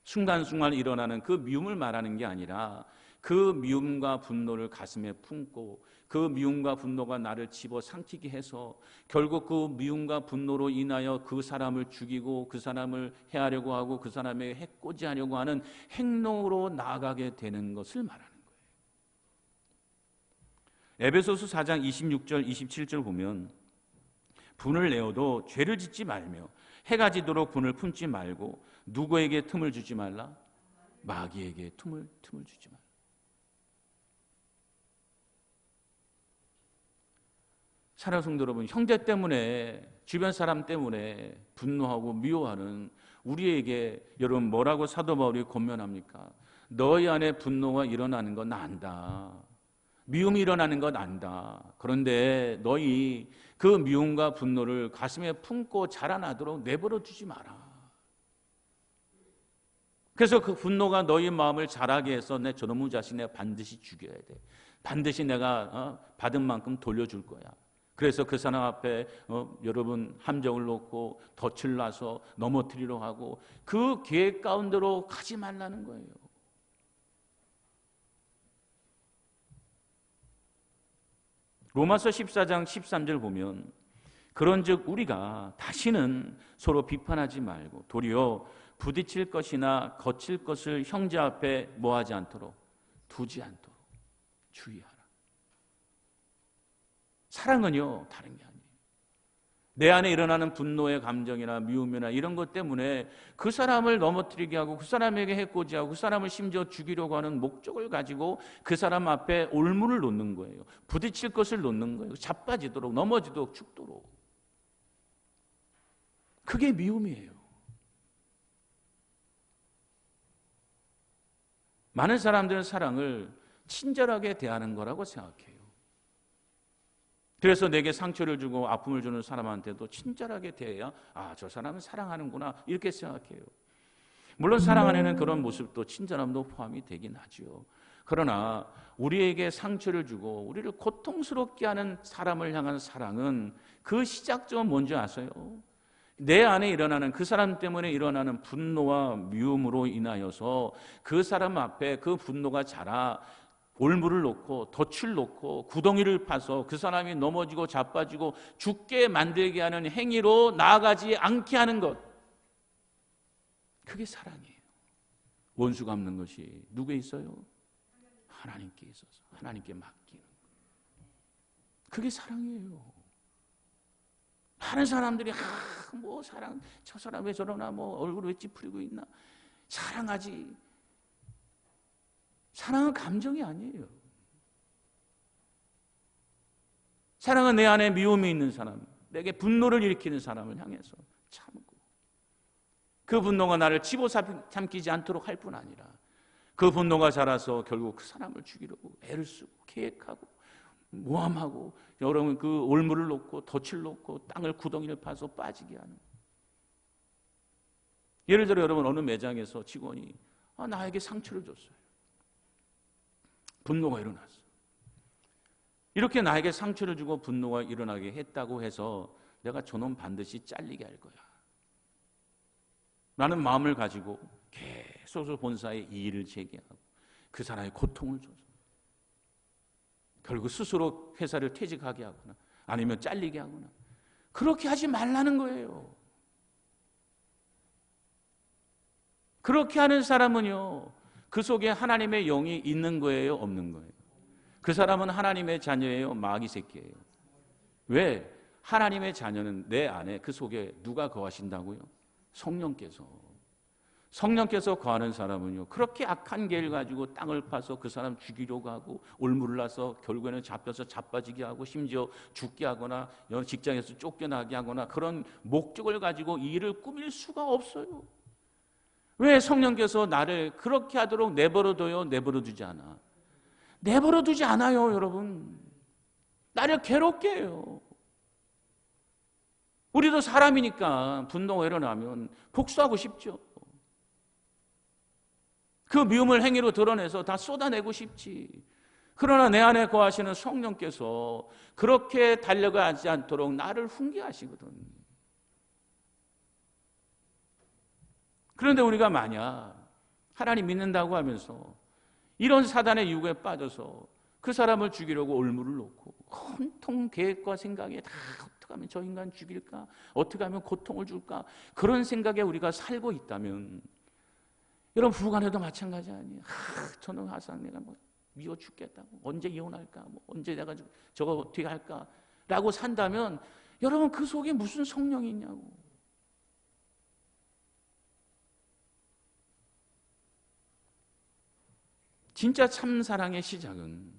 순간순간 일어나는 그 미움을 말하는 게 아니라 그 미움과 분노를 가슴에 품고 그 미움과 분노가 나를 집어삼키게 해서 결국 그 미움과 분노로 인하여 그 사람을 죽이고 그 사람을 해하려고 하고 그 사람에게 해코지하려고 하는 행동으로 나아가게 되는 것을 말하는 거예요. 에베소서 4장 26절 27절 보면 분을 내어도 죄를 짓지 말며 해가 지도록 분을 품지 말고 누구에게 틈을 주지 말라? 마귀에게 틈을 주지 말라. 사랑하는 성도 여러분, 형제 때문에 주변 사람 때문에 분노하고 미워하는 우리에게 여러분 뭐라고 사도 바울이 권면합니까? 너희 안에 분노가 일어나는 건 안다. 미움이 일어나는 건 안다. 그런데 너희 그 미움과 분노를 가슴에 품고 자라나도록 내버려 두지 마라. 그래서 그 분노가 너희 마음을 자라게 해서 내 저놈의 자식 내가 반드시 죽여야 돼. 반드시 내가 받은 만큼 돌려줄 거야. 그래서 그 사람 앞에 여러분 함정을 놓고 덫을 놔서 넘어뜨리려 하고 그 계획 가운데로 가지 말라는 거예요. 로마서 14장 13절 보면 그런즉 우리가 다시는 서로 비판하지 말고 도리어 부딪힐 것이나 거칠 것을 형제 앞에 뭐하지 않도록 두지 않도록 주의하라. 사랑은요 다른 게 아니에요. 내 안에 일어나는 분노의 감정이나 미움이나 이런 것 때문에 그 사람을 넘어뜨리게 하고 그 사람에게 해코지하고 그 사람을 심지어 죽이려고 하는 목적을 가지고 그 사람 앞에 올무를 놓는 거예요. 부딪힐 것을 놓는 거예요. 자빠지도록 넘어지도록 죽도록. 그게 미움이에요. 많은 사람들은 사랑을 친절하게 대하는 거라고 생각해요. 그래서 내게 상처를 주고 아픔을 주는 사람한테도 친절하게 대해야 저 사람은 사랑하는구나 이렇게 생각해요. 물론 사랑 안에는 그런 모습도 친절함도 포함이 되긴 하죠. 그러나 우리에게 상처를 주고 우리를 고통스럽게 하는 사람을 향한 사랑은 그 시작점은 뭔지 아세요? 내 안에 일어나는 그 사람 때문에 일어나는 분노와 미움으로 인하여서 그 사람 앞에 그 분노가 자라 올무를 놓고 덫을 놓고 구덩이를 파서 그 사람이 넘어지고 자빠지고 죽게 만들게 하는 행위로 나아가지 않게 하는 것, 그게 사랑이에요. 원수 갚는 것이 누구에 있어요? 하나님께 있어서 하나님께 맡기는 것. 그게 사랑이에요. 많은 사람들이 뭐 사랑, 저 사람 왜 저러나, 뭐 얼굴 왜 찌푸리고 있나, 사랑하지. 사랑은 감정이 아니에요. 사랑은 내 안에 미움이 있는 사람, 내게 분노를 일으키는 사람을 향해서 참고 그 분노가 나를 집어삼키지 않도록 할 뿐 아니라 그 분노가 자라서 결국 그 사람을 죽이려고 애를 쓰고 계획하고 모함하고 여러분 그 올무를 놓고 덫을 놓고 땅을 구덩이를 파서 빠지게 하는. 예를 들어 여러분 어느 매장에서 직원이 나에게 상처를 줬어요. 분노가 일어났어. 이렇게 나에게 상처를 주고 분노가 일어나게 했다고 해서 내가 저놈 반드시 잘리게 할 거야 라는 마음을 가지고 계속 본사에 이의를 제기하고 그 사람의 고통을 줘서 결국 스스로 회사를 퇴직하게 하거나 아니면 잘리게 하거나 그렇게 하지 말라는 거예요. 그렇게 하는 사람은요 그 속에 하나님의 영이 있는 거예요, 없는 거예요? 그 사람은 하나님의 자녀예요, 마귀 새끼예요? 왜? 하나님의 자녀는 내 안에 그 속에 누가 거하신다고요? 성령께서 거하는 사람은요, 그렇게 악한 계를 가지고 땅을 파서 그 사람 죽이려고 하고 올무를 나서 결국에는 잡혀서 자빠지게 하고 심지어 죽게 하거나 직장에서 쫓겨나게 하거나 그런 목적을 가지고 이 일을 꾸밀 수가 없어요. 왜? 성령께서 나를 그렇게 하도록 내버려둬요? 내버려두지 않아. 내버려두지 않아요, 여러분. 나를 괴롭게 해요. 우리도 사람이니까 분노가 일어나면 복수하고 싶죠. 그 미움을 행위로 드러내서 다 쏟아내고 싶지. 그러나 내 안에 거하시는 성령께서 그렇게 달려가지 않도록 나를 훈계하시거든. 그런데 우리가 만약 하나님 믿는다고 하면서 이런 사단의 유혹에 빠져서 그 사람을 죽이려고 올무를 놓고 온통 계획과 생각에 다 어떻게 하면 저 인간 죽일까? 어떻게 하면 고통을 줄까? 그런 생각에 우리가 살고 있다면 여러분, 부부간에도 마찬가지 아니에요. 저는 항상 내가 뭐 미워 죽겠다고, 언제 이혼할까, 뭐 언제 내가 저거 어떻게 할까라고 산다면 여러분, 그 속에 무슨 성령이 있냐고. 진짜 참 사랑의 시작은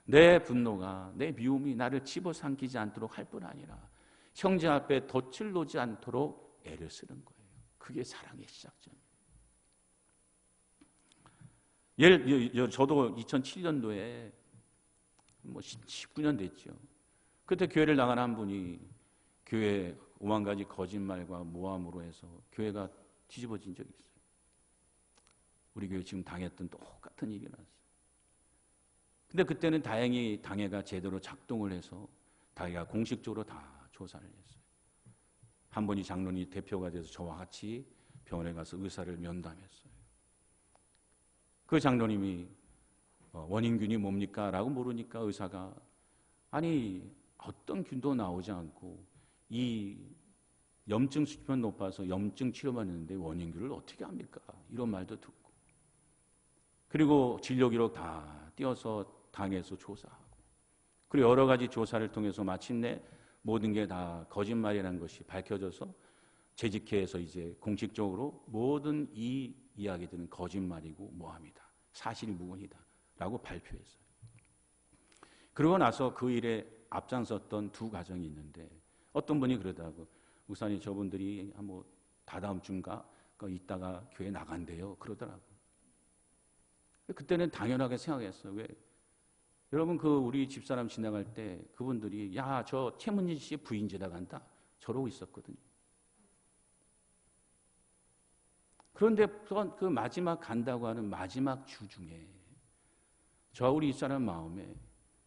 내 분노가, 내 미움이 나를 집어삼키지 않도록 할 뿐 아니라 형제 앞에 덫을 놓지 않도록 애를 쓰는 거예요. 그게 사랑의 시작점이에요. 저도 2007년도에 뭐 19년 됐죠. 그때 교회를 나가는 한 분이 교회 오만 가지 거짓말과 모함으로 해서 교회가 뒤집어진 적이 있어요. 우리 교회 지금 당했던 똑같은 일이 났어요. 근데 그때는 다행히 당회가 제대로 작동을 해서 당회가 공식적으로 다 조사를 했어요. 한 분이 장로님 대표가 돼서 저와 같이 병원에 가서 의사를 면담했어요. 그 장로님이 원인균이 뭡니까? 라고 물으니까 의사가 아니 어떤 균도 나오지 않고 이 염증 수치만 높아서 염증 치료만 했는데 원인균을 어떻게 합니까? 이런 말도 듣고 그리고 진료기록 다 띄어서 당에서 조사하고 그리고 여러 가지 조사를 통해서 마침내 모든 게 다 거짓말이라는 것이 밝혀져서 재직회에서 이제 공식적으로 모든 이 이야기들은 거짓말이고 모함이다. 사실무근이다. 라고 발표했어요. 그러고 나서 그 일에 앞장섰던 두 가정이 있는데 어떤 분이 그러더라고요. 목사님 저분들이 뭐 다다음 주인가 있다가 교회 나간대요. 그러더라고요. 그때는 당연하게 생각했어요. 왜? 여러분 우리 집사람 지나갈 때 그분들이 야, 저 최문진 씨 부인 지나간다. 저러고 있었거든요. 그런데 그 마지막 간다고 하는 마지막 주 중에 저와 우리 집사람 마음에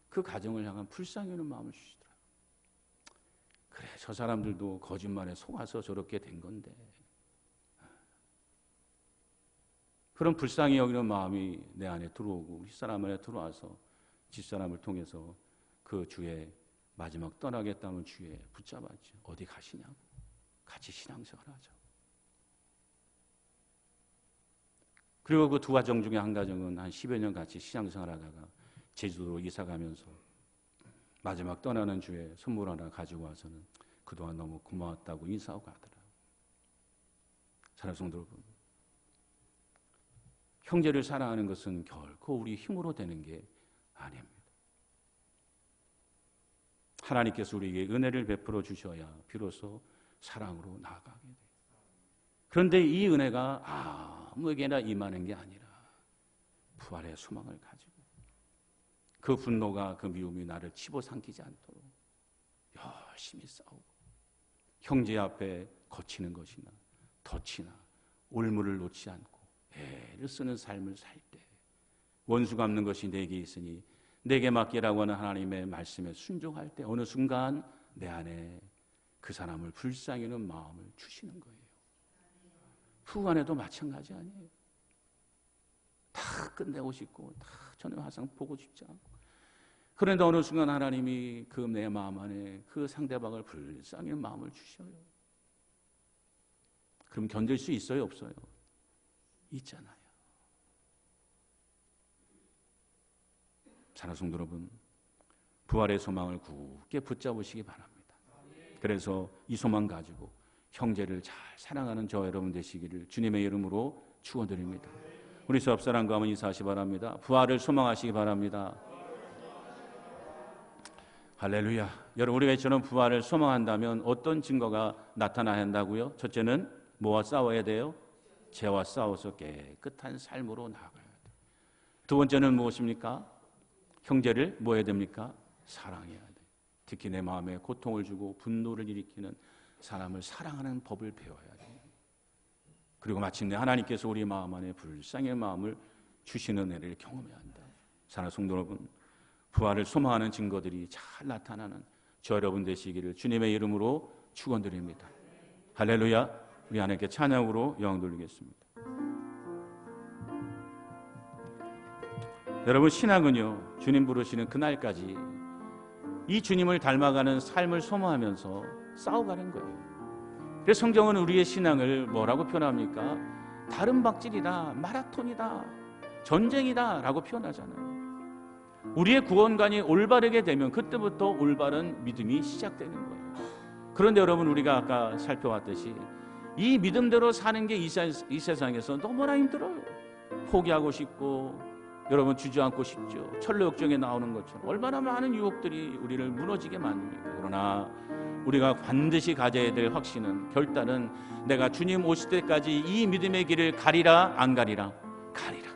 그 가정을 향한 불쌍히 여는 마음을 주시더라고요. 그래, 저 사람들도 거짓말에 속아서 저렇게 된 건데 그런 불쌍히 여기는 마음이 내 안에 들어오고 우리 집사람 안에 들어와서 집사람을 통해서 그 주에 마지막 떠나겠다는 주에 붙잡았죠. 어디 가시냐고. 같이 신앙생활 하자고. 그리고 그 두 가정 중에 한 가정은 한 10여 년 같이 신앙생활 하다가 제주도로 이사 가면서 마지막 떠나는 주에 선물 하나 가지고 와서는 그동안 너무 고마웠다고 인사하고 가더라고요. 사랑하는 성도 여러분, 형제를 사랑하는 것은 결코 우리 힘으로 되는 게 아닙니다. 하나님께서 우리에게 은혜를 베풀어 주셔야 비로소 사랑으로 나아가게 돼요. 그런데 이 은혜가 아무에게나 임하는 게 아니라 부활의 소망을 가지고 그 분노가 그 미움이 나를 집어삼키지 않도록 열심히 싸우고 형제 앞에 거치는 것이나 덫이나 올무를 놓지 않고 애를 쓰는 삶을 살 때 원수 갚는 것이 내게 있으니 내게 맡기라고 하는 하나님의 말씀에 순종할 때 어느 순간 내 안에 그 사람을 불쌍히 여기는 마음을 주시는 거예요. 후간에도 마찬가지 아니에요. 다 끝내고 싶고 다 저는 항상 보고 싶지 않고 그런데 어느 순간 하나님이 그 내 마음 안에 그 상대방을 불쌍히 여기는 마음을 주셔요. 그럼 견딜 수 있어요? 없어요? 있잖아요. 사랑하는 성도 여러분, 부활의 소망을 굳게 붙잡으시기 바랍니다. 그래서 이 소망 가지고 형제를 잘 사랑하는 저 여러분 되시기를 주님의 이름으로 축원드립니다. 우리 수 앞사람과 한번 인사하시 바랍니다. 부활을 소망하시기 바랍니다. 할렐루야. 여러분, 우리가 이처럼 부활을 소망한다면 어떤 증거가 나타나야 한다고요? 첫째는 뭐와 싸워야 돼요? 죄와 싸워서 깨끗한 삶으로 나아가야 돼요. 두 번째는 무엇입니까? 형제를 뭐 해야 됩니까? 사랑해야 돼요. 특히 내 마음에 고통을 주고 분노를 일으키는 사람을 사랑하는 법을 배워야 돼요. 그리고 마침내 하나님께서 우리 마음 안에 불쌍의 마음을 주시는 은혜를 경험해야 한다. 사랑하는 성도 여러분, 부활을 소망하는 증거들이 잘 나타나는 저 여러분 되시기를 주님의 이름으로 축원드립니다. 할렐루야. 우리 하나님께 찬양으로 영광 돌리겠습니다. 여러분, 신앙은요, 주님 부르시는 그날까지 이 주님을 닮아가는 삶을 소망하면서 싸워가는 거예요. 그래서 성경은 우리의 신앙을 뭐라고 표현합니까? 다른 박질이다, 마라톤이다, 전쟁이다 라고 표현하잖아요. 우리의 구원관이 올바르게 되면 그때부터 올바른 믿음이 시작되는 거예요. 그런데 여러분, 우리가 아까 살펴봤듯이 이 믿음대로 사는 게 이 세상에서 너무나 힘들어요. 포기하고 싶고, 여러분 주저앉고 싶죠. 철로역정에 나오는 것처럼 얼마나 많은 유혹들이 우리를 무너지게 만듭니까? 그러나 우리가 반드시 가져야 될 확신은, 결단은 내가 주님 오실 때까지 이 믿음의 길을 가리라 안 가리라? 가리라.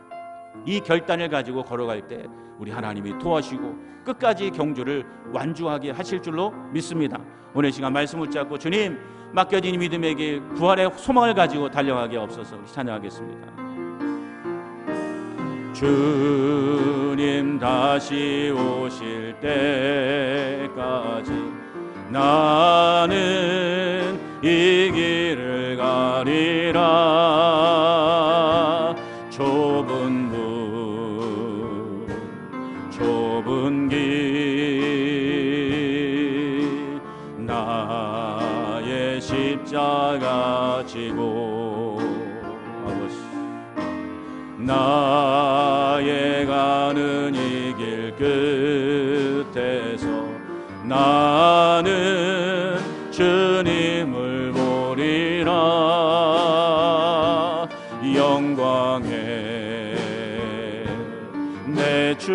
이 결단을 가지고 걸어갈 때 우리 하나님이 도와주시고 끝까지 경주를 완주하게 하실 줄로 믿습니다. 오늘 시간 말씀 붙잡고 주님 맡겨진 이 믿음의 길, 부활의 소망을 가지고 달려가게 없어서 찬양하겠습니다. 주님 다시 오실 때까지 나는 이 길을 가리라. 좁은 문, 좁은 길, 나의 십자가 지고 나의 가는 이 길 끝에서 나는 주님을 보리라. 영광의 내 주님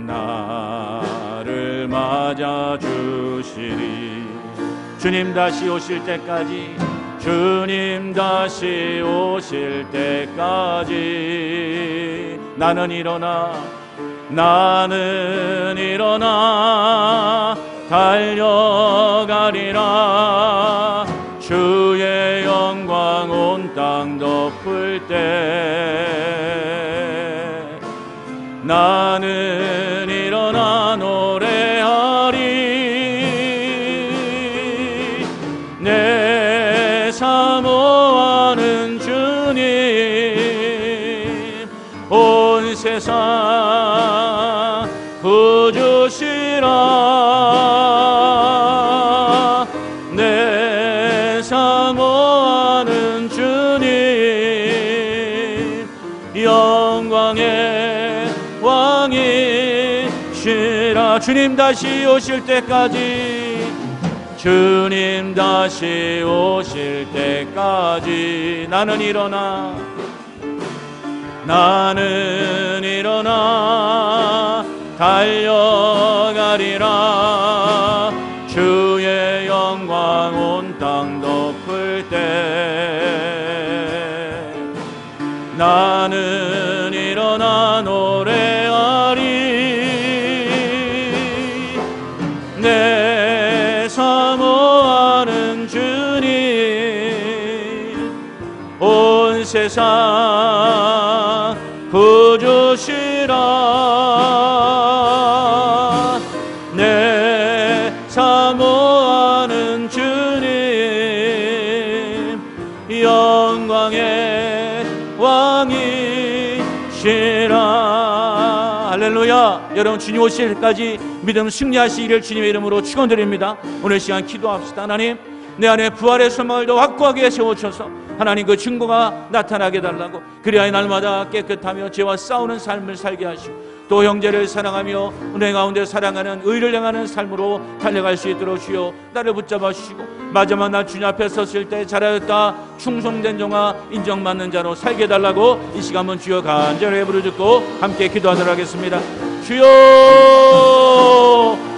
나를 맞아 주시리. 주님 다시 오실 때까지, 주님 다시 오실 때까지 나는 일어나 달려가리라. 주의 영광 온 땅 덮을 때 나는 일어나 노래하리. 내 사모하는 주님, 온 세상 구주시라. 내 사모하는 주님, 영광의 왕이시라. 주님 다시 오실 때까지, 주님 다시 오실 때까지 나는 일어나 달려가리라. 주의 영광 온 땅 덮을 때 나는 일어나 노래하리. 내 사모하는 주님, 온 세상 구주시라. 내 사모하는 주님, 영광의 왕이시라. 할렐루야. 여러분, 주님 오실 때까지 믿음 승리하시기를 주님의 이름으로 축원드립니다. 오늘 시간 기도합시다. 하나님, 내 안에 부활의 소망을 더 확고하게 세워쳐서 하나님 그 증거가 나타나게 달라고, 그리하여 날마다 깨끗하며 죄와 싸우는 삶을 살게 하시고 또 형제를 사랑하며 은혜 가운데 사랑하는 의를 행하는 삶으로 달려갈 수 있도록 주여 나를 붙잡아 주시고, 마지막 날 주님 앞에 섰을 때 잘하였다 충성된 종아 인정받는 자로 살게 해달라고 이 시간은 주여 간절히 예불을 듣고 함께 기도하도록 하겠습니다. 주여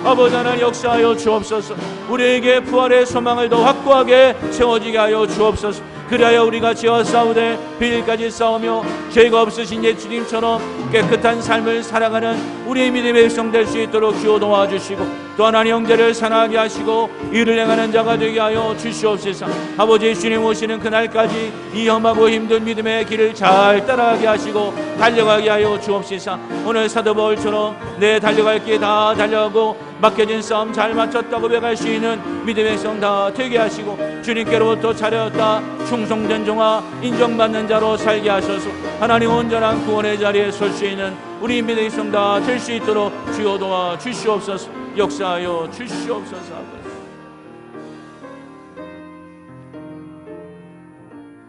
아버지 하나님 역사하여 주옵소서. 우리에게 부활의 소망을 더 확고하게 세워지게 하여 주옵소서. 그리하여 우리가 죄와 싸우되 비일까지 싸우며 죄가 없으신 예수님처럼 깨끗한 삶을 살아가는 우리의 믿음의 백성 될 수 있도록 주여 도와주시고, 또 하나님 형제를 사랑하게 하시고 일을 행하는 자가 되게 하여 주시옵소서. 아버지 주님 오시는 그날까지 이 험하고 힘든 믿음의 길을 잘 따라가게 하시고 달려가게 하여 주옵소서. 오늘 사도 바울처럼 내 달려갈 길 다 달려가고 맡겨진 싸움 잘 마쳤다고 고백할 수 있는 믿음의 백성 다 되게 하시고, 주님께로부터 잘하였다 충성된 종아 인정받는 자로 살게 하셔서 하나님 온전한 구원의 자리에 설 수 있는 우리 믿음의 백성 다 될 수 있도록 주여 도와 주시옵소서. 역사하여 주시옵소서.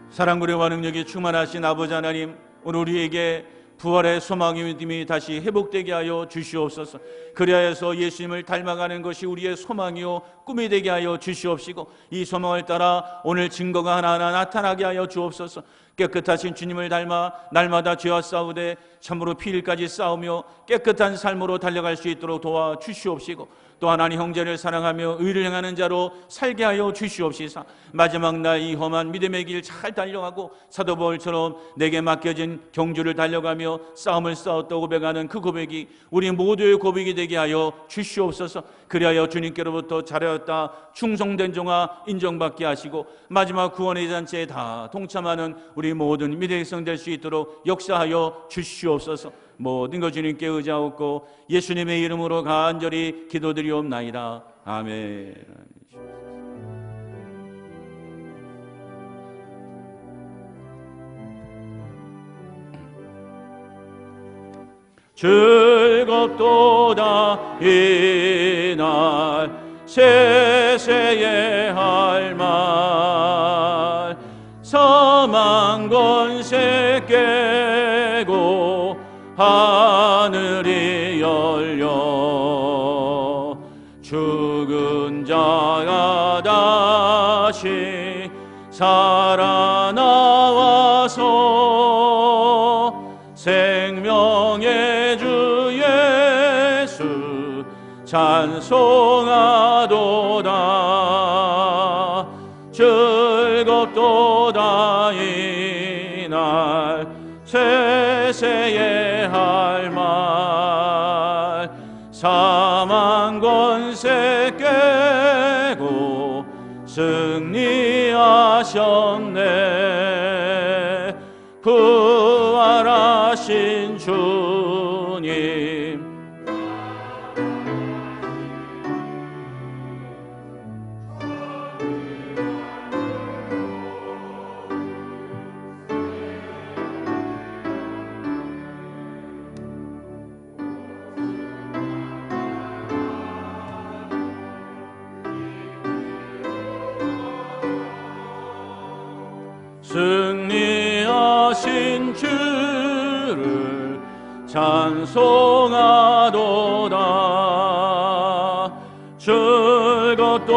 사랑구려와 능력이 충만하신 아버지 하나님, 오늘 우리에게 부활의 소망의 믿음이 다시 회복되게 하여 주시옵소서. 그리하여서 예수님을 닮아가는 것이 우리의 소망이요 꿈이 되게 하여 주시옵시고, 이 소망을 따라 오늘 증거가 하나하나 나타나게 하여 주옵소서. 깨끗하신 주님을 닮아 날마다 죄와 싸우되 참으로 피일까지 싸우며 깨끗한 삶으로 달려갈 수 있도록 도와 주시옵시고, 또 하나님 형제를 사랑하며 의를 행하는 자로 살게 하여 주시옵시사. 마지막 날 이 험한 믿음의 길 잘 달려가고 사도 바울처럼 내게 맡겨진 경주를 달려가며 싸움을 싸웠다고 고백하는 그 고백이 우리 모두의 고백이 되게 하여 주시옵소서. 그리하여 주님께로부터 잘하였다 충성된 종아 인정받게 하시고 마지막 구원의 잔치에 다 동참하는 우리 모든 믿음의 백성 될 수 있도록 역사하여 주시옵소서. 모든 것 주님께 의지하옵고 예수님의 이름으로 간절히 기도드리옵나이다. 아멘. 즐겁도다 이날 세세에 할 말, 사망 권세 깨고 하늘이 열려 죽은 자가 다시 살아나와서 생명의 주 예수 찬송하도다. 즐겁도다 이날 세세에 할 말, 사망 권세 깨고 승리하셨네. 부활하신 주님, 승리하신 주를 찬송하도다. 즐겁도다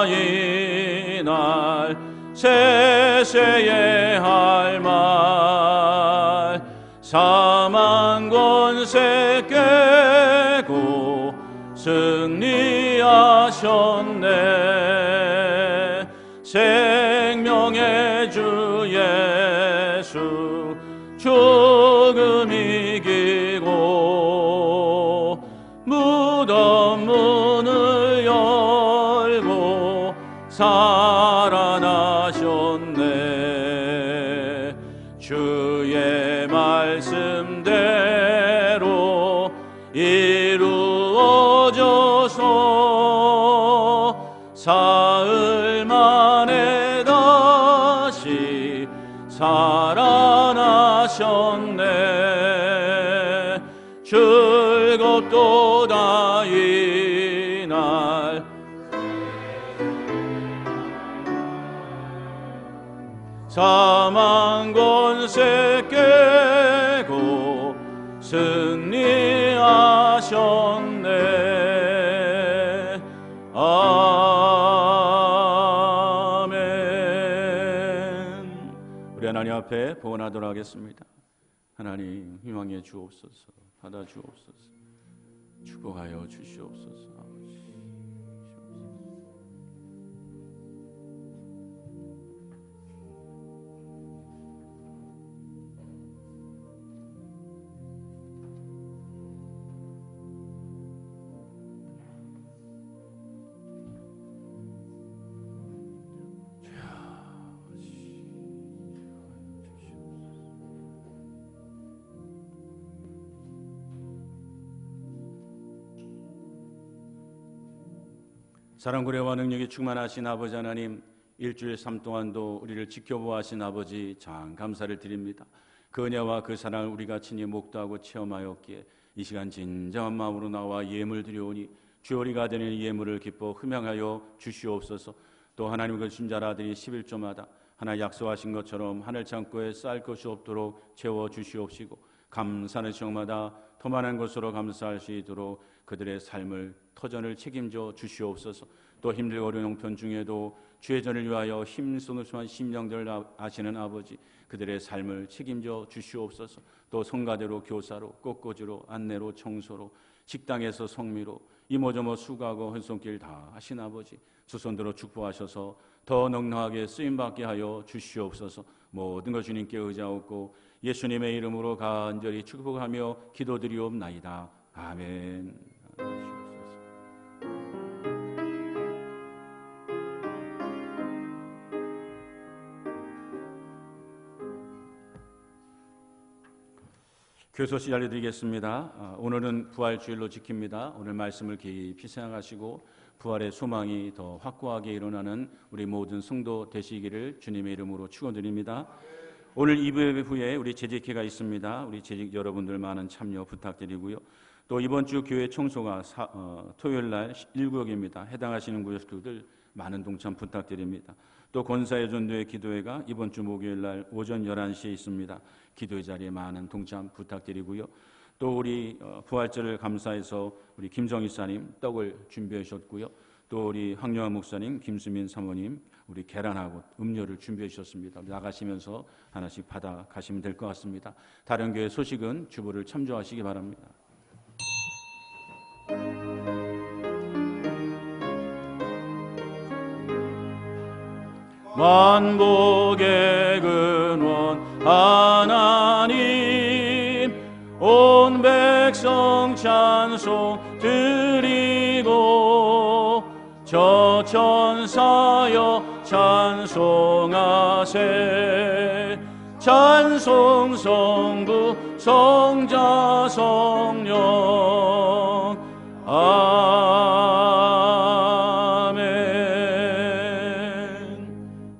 이날 세세에 할 말, 사망 권세 깨고 승리하셨네. 생명의 주 예수 죽음 이기고 무덤 문을 열고 살아나셨네. 주의 말씀대로 이루어져서 사흘 만에 다시 살아나셨네. 즐겁도다 이날 사망 권세 깨고 승리하셨네. 아멘. 우리 하나님 앞에 봉헌하도록 하겠습니다. 하나님 희망해 주옵소서. 받아 주옵소서. 축복하여 주시옵소서. 사랑구레와 능력이 충만하신 아버지 하나님, 일주일 삶 동안도 우리를 지켜보아하신 아버지 장 감사를 드립니다. 그 은혜와 그 사랑을 우리가 친히 목도하고 체험하였기에 이 시간 진정한 마음으로 나와 예물 드려오니 주요리가 되는 예물을 기뻐 흠양하여 주시옵소서. 또 하나님의 순자라들이 11조마다 하나 약속하신 것처럼 하늘 창고에 쌓을 것이 없도록 채워 주시옵시고, 감사하는 시간마다 더 많은 것으로 감사할 수 있도록 그들의 삶을 터전을 책임져 주시옵소서. 또 힘들고 어려운 형편 중에도 주의 전을 위하여 힘쓰는 심령들을 아시는 아버지, 그들의 삶을 책임져 주시옵소서. 또 성가대로 교사로 꽃꽂이로 안내로 청소로 식당에서 성미로 이모저모 수고하고 헌손길 다 하신 아버지, 두 손들어 축복하셔서 더 넉넉하게 쓰임받게 하여 주시옵소서. 모든 것 주님께 의지하옵고 예수님의 이름으로 간절히 축복하며 기도드리옵나이다. 아멘. 교회 소식 알려드리겠습니다. 오늘은 부활주일로 지킵니다. 오늘 말씀을 깊이 생각하시고 부활의 소망이 더 확고하게 일어나는 우리 모든 성도 되시기를 주님의 이름으로 축원드립니다. 오늘 2부 후에 우리 재직회가 있습니다. 우리 재직 여러분들 많은 참여 부탁드리고요. 또 이번 주 교회 청소가 토요일 날 1구역입니다. 해당하시는 구역들 많은 동참 부탁드립니다. 또 권사의 전도회 기도회가 이번 주 목요일 날 오전 11시에 있습니다. 기도회 자리에 많은 동참 부탁드리고요. 또 우리 부활절을 감사해서 우리 김정희 사님 떡을 준비해 주셨고요. 또 우리 황영환 목사님, 김수민 사모님 우리 계란하고 음료를 준비해 주셨습니다. 나가시면서 하나씩 받아 가시면 될 것 같습니다. 다른 교회 소식은 주보를 참조하시기 바랍니다. 만복의 근원 하나님, 온 백성 찬송 드리고 저 천사여 찬송하세. 찬송 성부 성자 성령 아멘.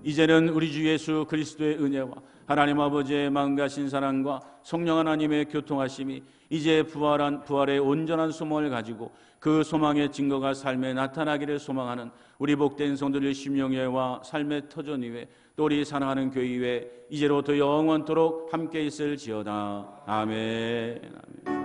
이제는 우리 주 예수 그리스도의 은혜와 하나님 아버지의 망가신 사랑과 성령 하나님의 교통하심이 이제 부활의 온전한 소망을 가지고 그 소망의 증거가 삶에 나타나기를 소망하는 우리 복된 성도들의 심령회와 삶의 터전 위에 또 우리 사랑하는 교회 위에 이제로부터 영원토록 함께 있을지어다. 아멘. 아멘.